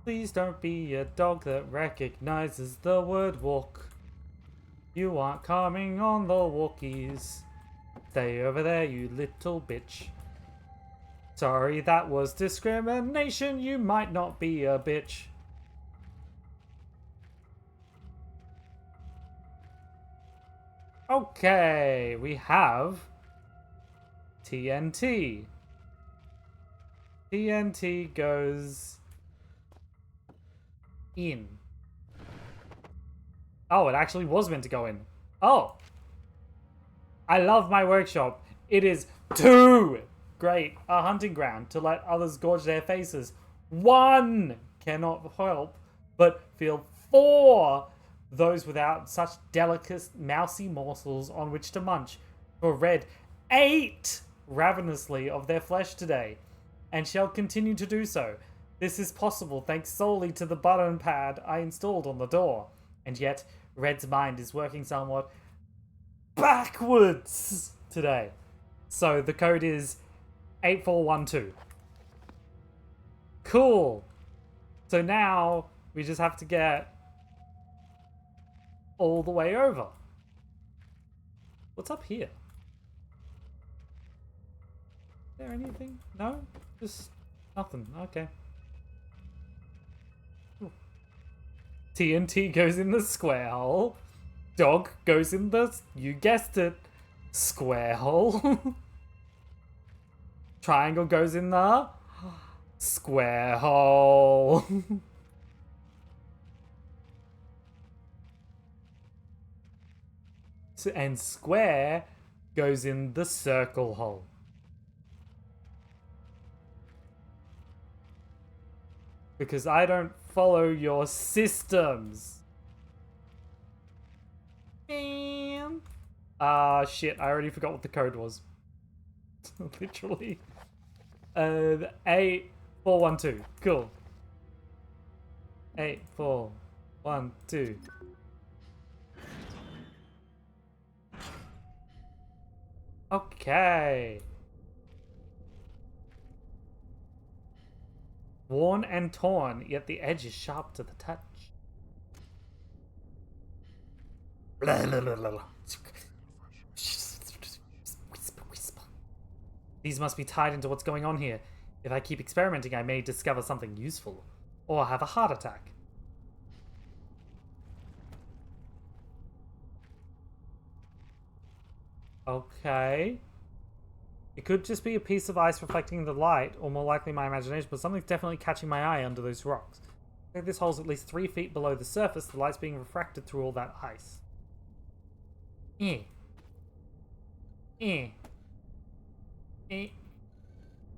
Please don't be a dog that recognizes the word walk. You aren't coming on the walkies. Stay over there, you little bitch. Sorry, that was discrimination. You might not be a bitch. Okay, we have TNT. TNT goes in. Oh, it actually was meant to go in. Oh. I love my workshop. It is too great a hunting ground to let others gorge their faces. One cannot help but feel 4 those without such delicate, mousy morsels on which to munch. For Red ate ravenously of their flesh today, and shall continue to do so. This is possible thanks solely to the button pad I installed on the door. And yet, Red's mind is working somewhat backwards today. So the code is 8412. Cool. So now we just have to get all the way over. What's up here? Is there anything? No? Just nothing. Okay. Ooh. TNT goes in the square hole. Dog goes in the, you guessed it, square hole. Triangle goes in the square hole. And square goes in the circle hole. Because I don't follow your systems. Man. Shit, I already forgot what the code was. Literally. 8412. Cool. 8412. Okay. Worn and torn, yet the edge is sharp to the touch. Whisper, whisper. These must be tied into what's going on here. If I keep experimenting, I may discover something useful. Or have a heart attack. Okay. It could just be a piece of ice reflecting the light, or more likely my imagination, but something's definitely catching my eye under those rocks. I think this hole's at least 3 feet below the surface, the light's being refracted through all that ice. Eh. Eh. Eh.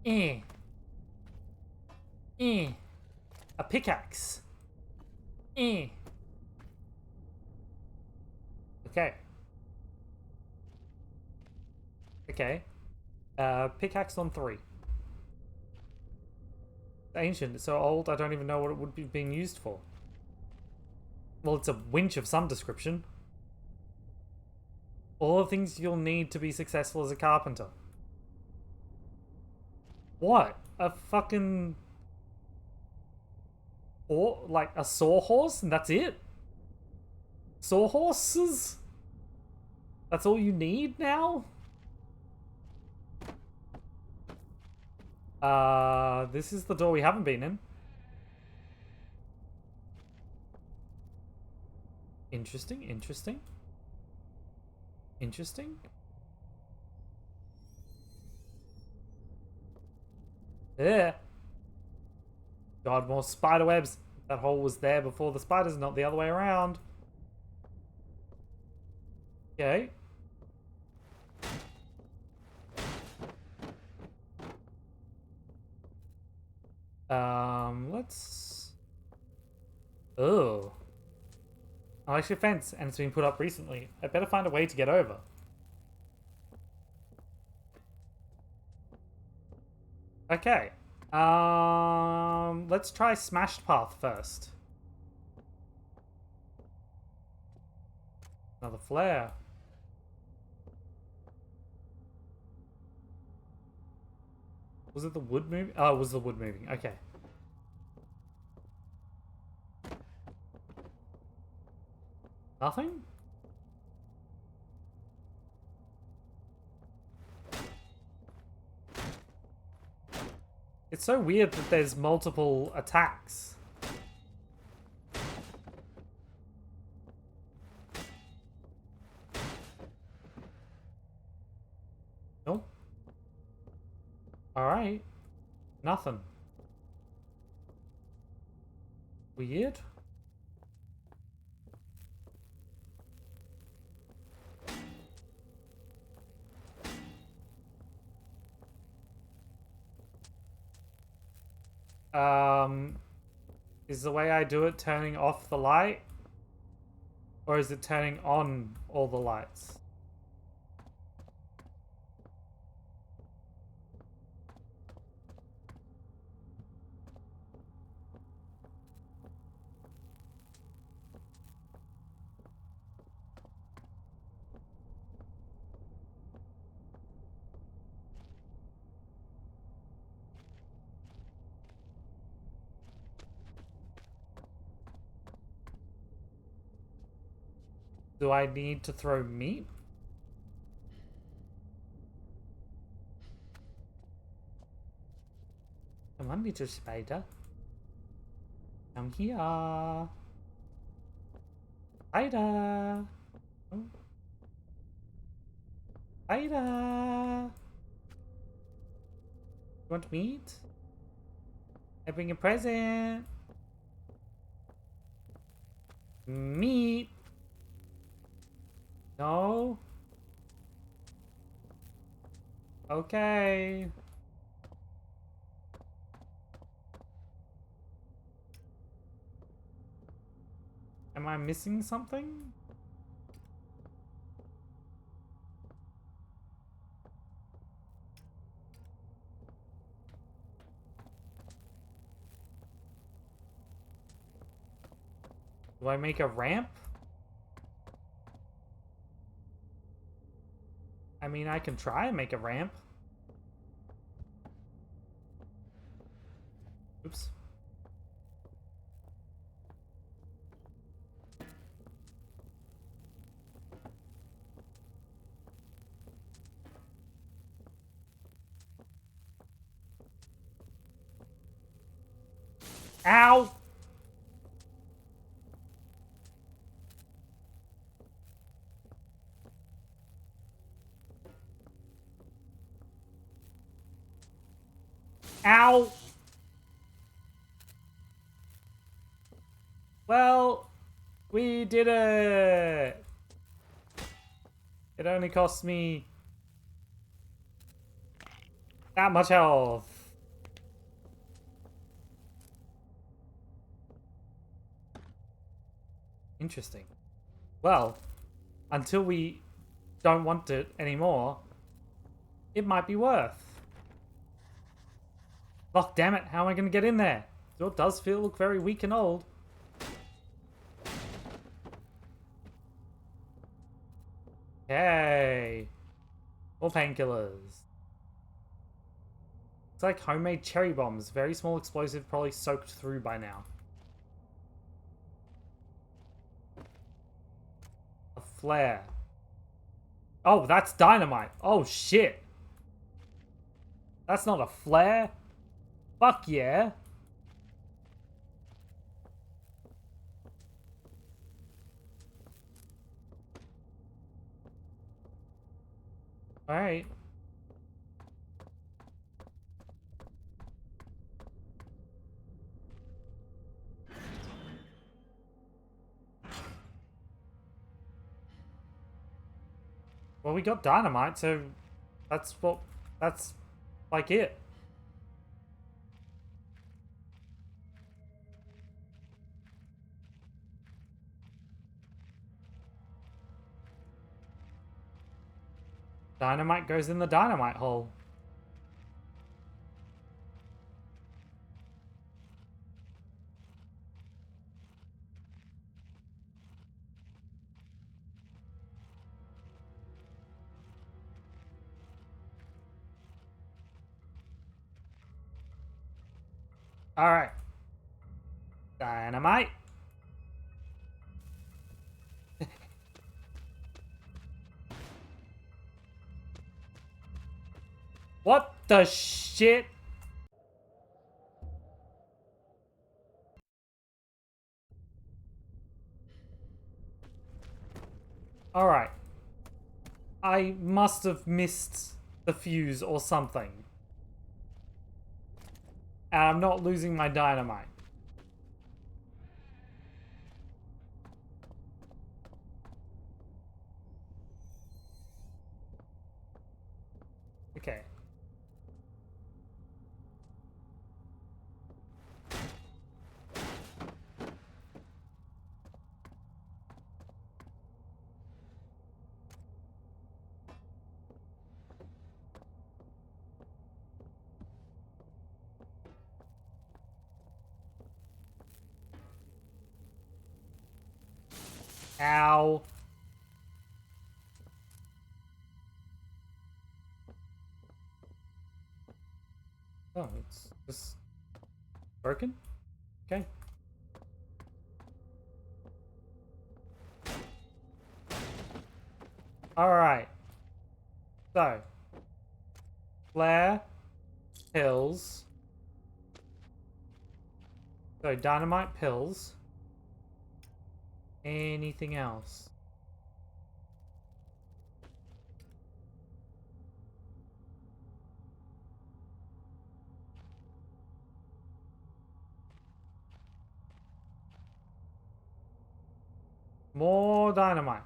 Eh. Eh. A pickaxe. Eh. Okay. Okay. Pickaxe on 3. Ancient. It's so old, I don't even know what it would be being used for. Well, it's a winch of some description. All the things you'll need to be successful as a carpenter. What? A fucking... Or, like, a sawhorse, and that's it? Sawhorses? That's all you need now? This is the door we haven't been in. Interesting, interesting. Interesting. Yeah. God, more spider webs. That hole was there before the spiders, not the other way around. Okay. Let's... Oh. I like your fence, and it's been put up recently. I better find a way to get over. Okay. Let's try Smashed Path first. Another flare. Was it the wood moving? Oh, it was the wood moving. Okay. Nothing? It's so weird that there's multiple attacks. Nope. Alright. Nothing. Weird. Is the way I do it turning off the light? Or is it turning on all the lights? Do I need to throw meat? Come on, little spider. Come here. Spider. Oh. Spider. You want meat? I bring a present. Meat. No. Okay. Am I missing something? Do I make a ramp? I mean, I can try and make a ramp. Oops. Ow! Ow! Well, we did it! It only cost me that much health. Interesting. Well, until we don't want it anymore, it might be worth. Oh, damn it. How am I going to get in there? It does look very weak and old. Okay. More painkillers. It's like homemade cherry bombs. Very small explosive, probably soaked through by now. A flare. Oh, that's dynamite. Oh, shit. That's not a flare. Fuck yeah. Alright. Well, we got dynamite, so that's like it. Dynamite goes in the dynamite hole. Alright. Dynamite. What the shit? Alright. I must have missed the fuse or something. And I'm not losing my dynamite. Okay. Ow. Oh, it's just broken? Okay. Alright. So. Flare. Pills. So, dynamite pills. Anything else? More dynamite.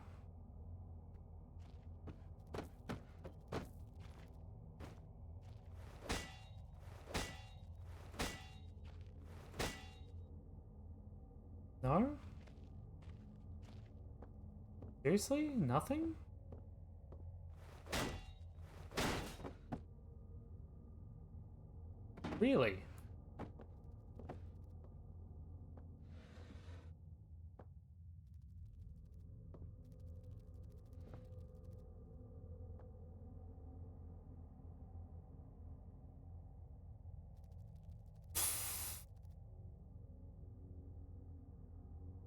No? Seriously? Nothing? Really?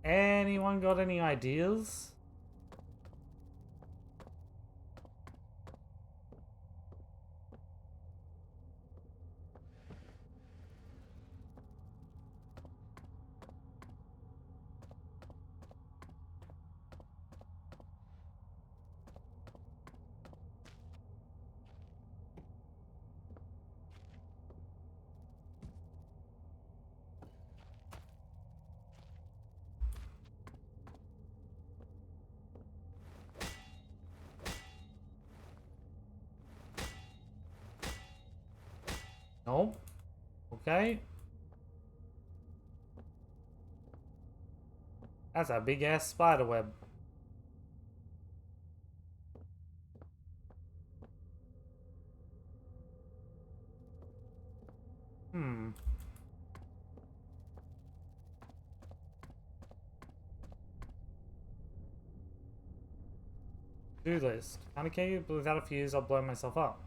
Anyone got any ideas? No. Okay. That's a big ass spider web. Hmm. Do list. Communicate, but without a fuse, I'll blow myself up.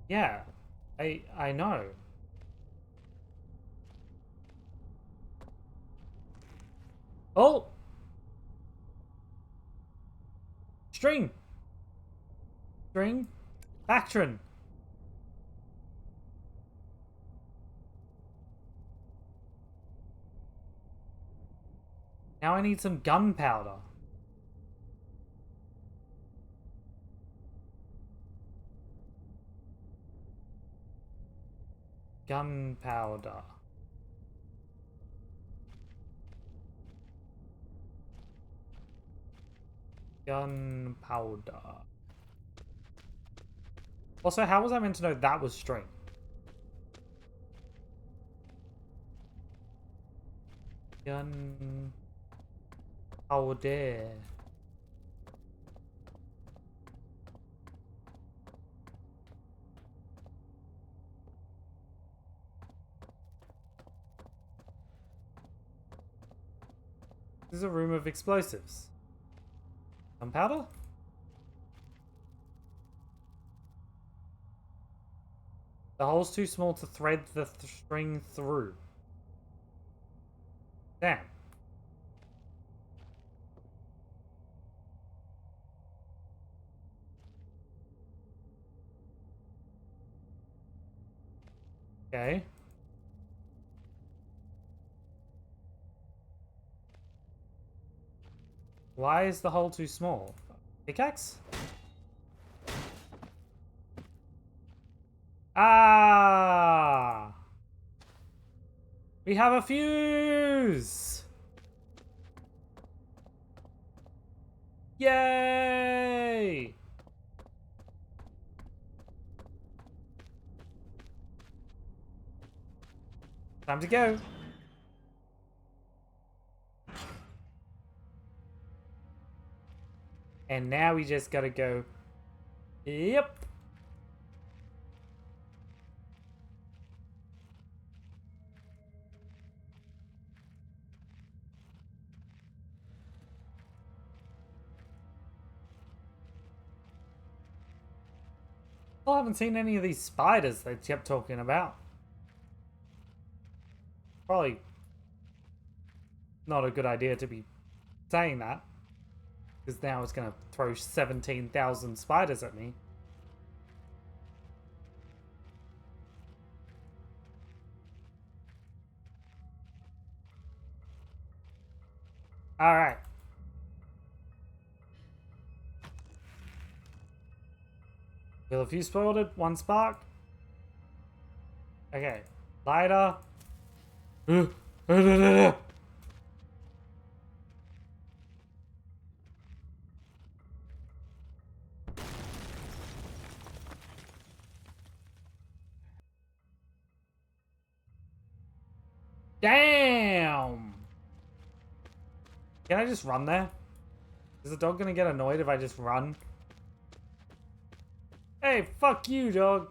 Yeah. I know. Oh! String! String? Bactrin! Now I need some gunpowder. Gunpowder. Gunpowder. Also, how was I meant to know that was string? Gunpowder. This is a room of explosives. Gunpowder? The hole's too small to thread the string through. Damn. Okay. Why is the hole too small? Pickaxe? Ah! We have a fuse! Yay! Time to go. And now we just gotta go. Yep. I haven't seen any of these spiders they kept talking about. Probably not a good idea to be saying that, because now it's going to throw 17,000 spiders at me. Alright. Will a fuse spotted? One spark. Okay. Lighter. Damn! Can I just run there? Is the dog gonna get annoyed if I just run? Hey, fuck you, dog!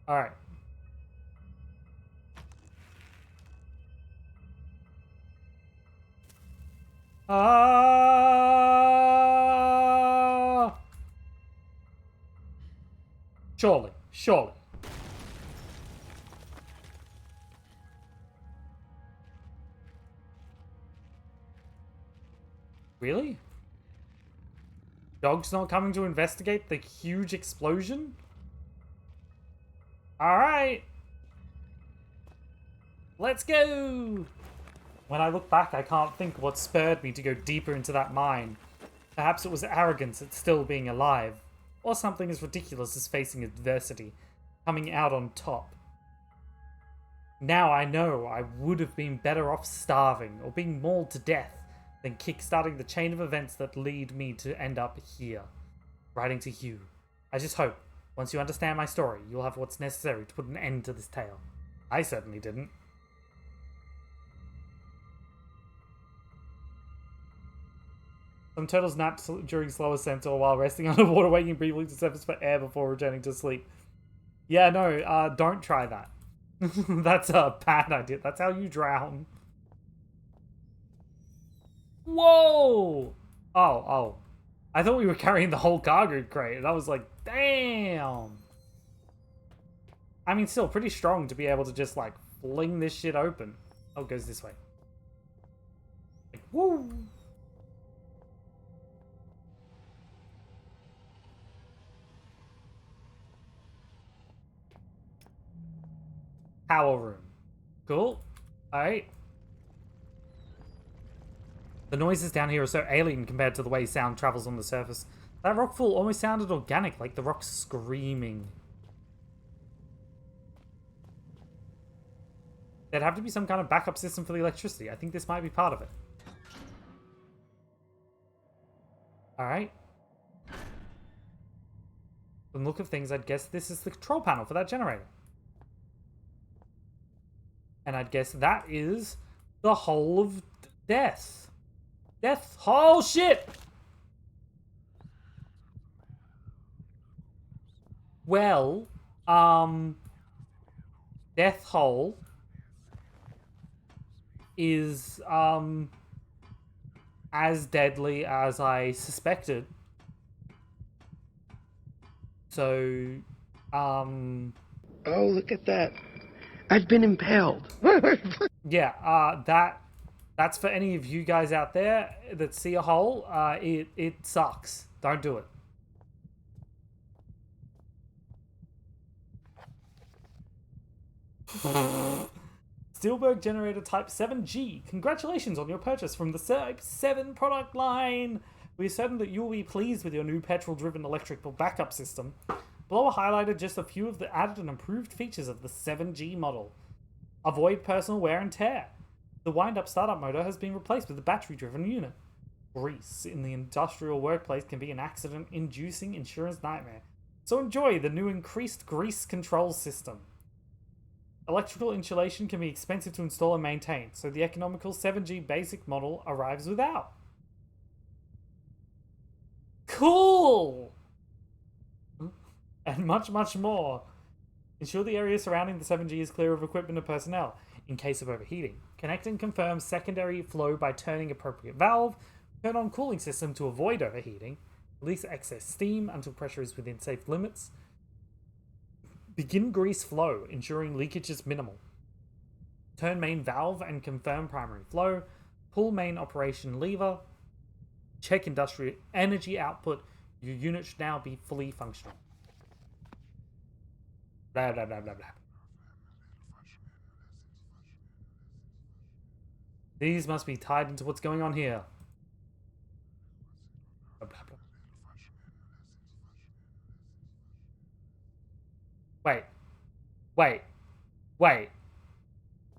Alright. Surely, surely. Really? Dog's not coming to investigate the huge explosion? Alright. Let's go! When I look back, I can't think what spurred me to go deeper into that mine. Perhaps it was arrogance at still being alive, or something as ridiculous as facing adversity, coming out on top. Now I know I would have been better off starving or being mauled to death than kickstarting the chain of events that lead me to end up here, writing to you. I just hope, once you understand my story, you'll have what's necessary to put an end to this tale. I certainly didn't. Some turtles nap during slow ascent or while resting underwater, waiting briefly to surface for air before returning to sleep. Yeah, no, don't try that. That's a bad idea. That's how you drown. Whoa! Oh. I thought we were carrying the whole cargo crate, and I was like, damn! I mean, still pretty strong to be able to just, like, fling this shit open. Oh, it goes this way. Like, woo! Power room. Cool. Alright. The noises down here are so alien compared to the way sound travels on the surface. That rockfall almost sounded organic, like the rock's screaming. There'd have to be some kind of backup system for the electricity. I think this might be part of it. Alright. From the look of things, I'd guess this is the control panel for that generator. And I'd guess that is the hole of death. Death. Oh, shit! Well, Death Hole is, as deadly as I suspected. So, Oh, look at that. I've been impaled. Yeah, that's for any of you guys out there that see a hole. It sucks. Don't do it. Steelberg Generator Type 7G. Congratulations on your purchase from the Type 7 product line. We're certain that you'll be pleased with your new petrol-driven electrical backup system. Below are highlighted just a few of the added and improved features of the 7G model. Avoid personal wear and tear. The wind-up startup motor has been replaced with a battery-driven unit. Grease in the industrial workplace can be an accident-inducing insurance nightmare, so enjoy the new increased grease control system. Electrical insulation can be expensive to install and maintain, so the economical 7G basic model arrives without. Cool! And much, much more. Ensure the area surrounding the 7G is clear of equipment and personnel in case of overheating. Connect and confirm secondary flow by turning appropriate valve. Turn on cooling system to avoid overheating. Release excess steam until pressure is within safe limits. Begin grease flow, ensuring leakage is minimal. Turn main valve and confirm primary flow. Pull main operation lever. Check industrial energy output. Your unit should now be fully functional. Blah, blah, blah, blah, blah. These must be tied into what's going on here. Blah, blah, blah. Wait. Wait. Wait.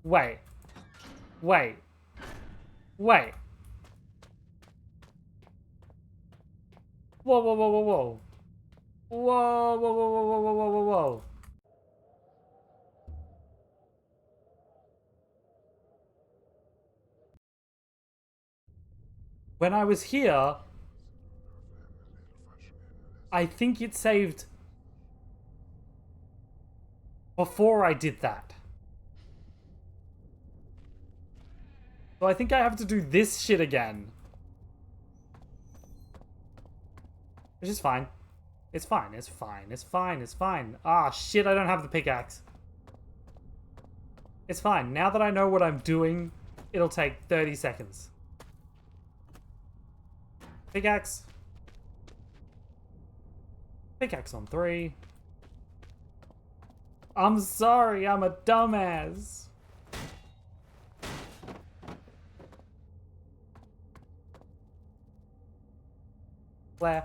Wait. Wait. Wait. Whoa, whoa, whoa, whoa, whoa. Whoa, whoa, whoa, whoa, whoa, whoa, whoa, whoa. When I was here, I think it saved before I did that. So I think I have to do this shit again. Which is fine. It's fine, it's fine, it's fine, it's fine. Ah, shit, I don't have the pickaxe. It's fine. Now that I know what I'm doing, it'll take 30 seconds. Pickaxe. Pickaxe on 3. I'm sorry, I'm a dumbass. Flare.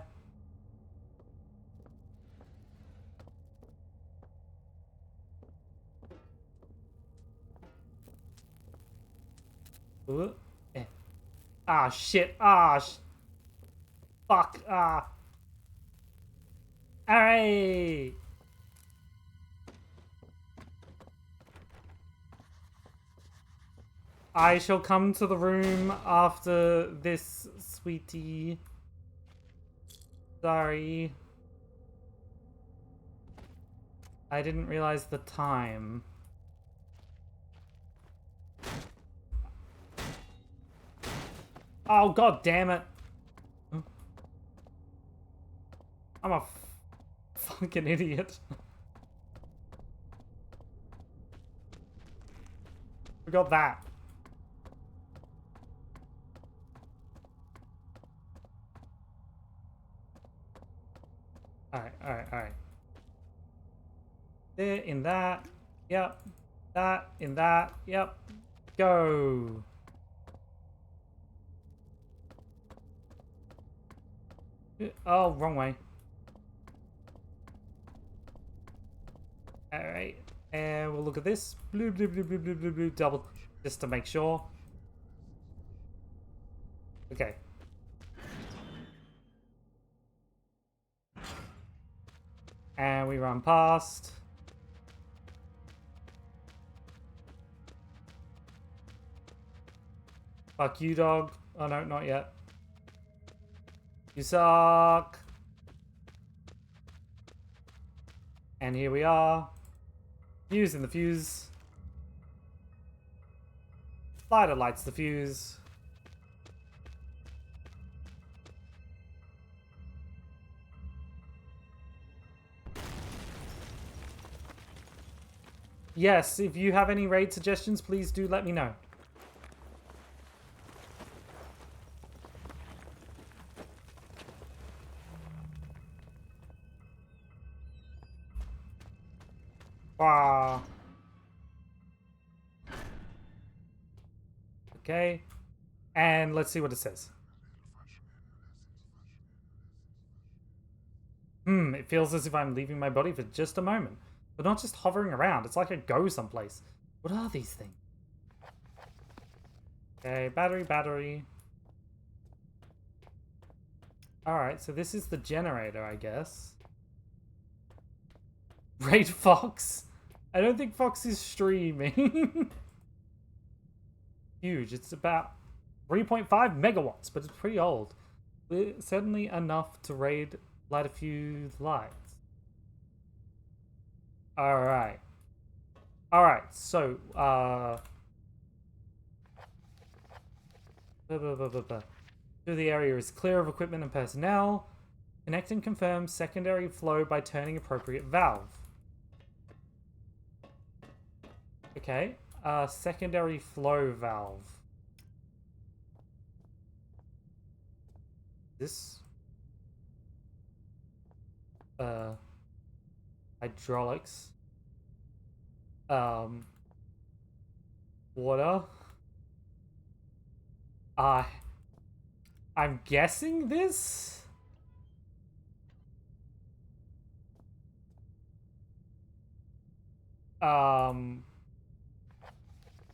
Eh. Ah, shit. Ah, fuck. Ah. Alright. I shall come to the room after this, sweetie. Sorry. I didn't realize the time. Oh, god damn it. I'm a fucking idiot. We got that. Alright. There, in that. Yep. That, in that. Yep. Go. Oh, wrong way. Alright. And we'll look at this. Blue, blue, blue, blue, blue, blue, blue. Double, just to make sure. Okay. And we run past. Fuck you, dog. Oh no, not yet. You suck. And here we are. Fuse in the fuse. Lighter lights the fuse. Yes, if you have any raid suggestions, please do let me know. Ah. Okay. And let's see what it says. It feels as if I'm leaving my body for just a moment. But not just hovering around. It's like I go someplace. What are these things? Okay, battery. Alright, so this is the generator, I guess. Raid Fox? I don't think Fox is streaming. Huge. It's about 3.5 megawatts, but it's pretty old. Certainly enough to light a few lights. Alright. Alright, so, the area is clear of equipment and personnel. Connect and confirm secondary flow by turning appropriate valve. Okay. Secondary flow valve. This? Hydraulics. Water. I'm guessing this?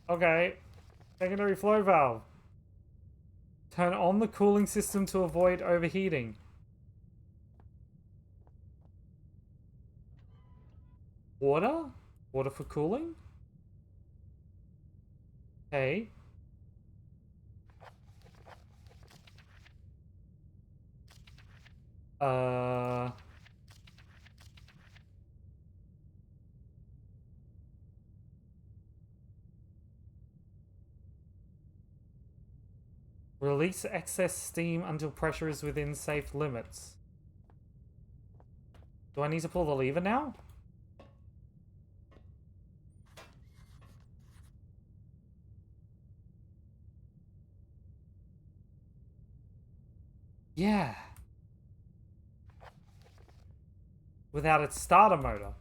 Okay. Secondary flow valve. Turn on the cooling system to avoid overheating. Water? Water for cooling? Okay. Release excess steam until pressure is within safe limits. Do I need to pull the lever now? Yeah. Without its starter motor.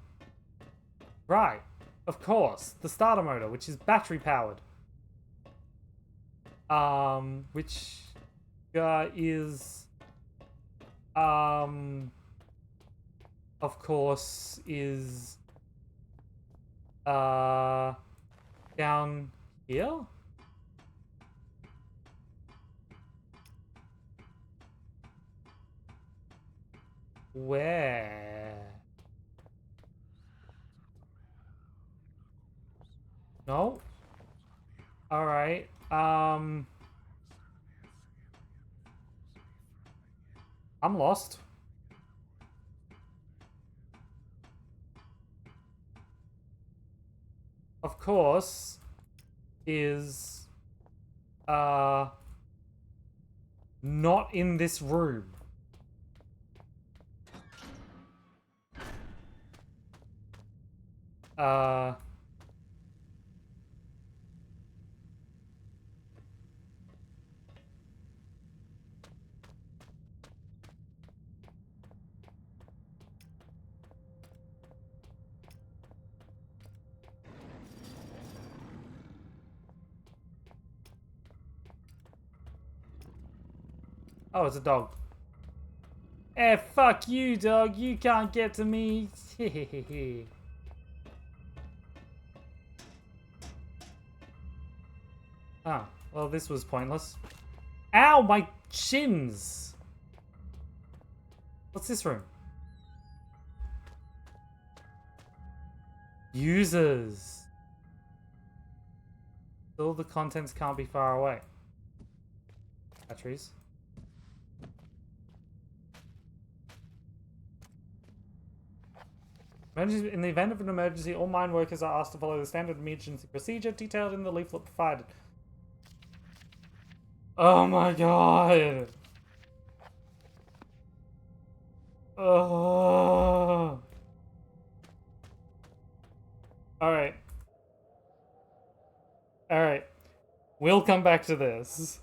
Right. Of course. The starter motor, which is battery powered. Which is of course is down here. Where? No? Alright, I'm lost. Of course, is, not in this room. Oh, it's a dog. Eh, fuck you, dog. You can't get to me. Ah, well, this was pointless. Ow, my shins! What's this room? Users. All the contents can't be far away. Batteries. In the event of an emergency, all mine workers are asked to follow the standard emergency procedure detailed in the leaflet provided. Oh my god! Oh. Alright. Alright. We'll come back to this.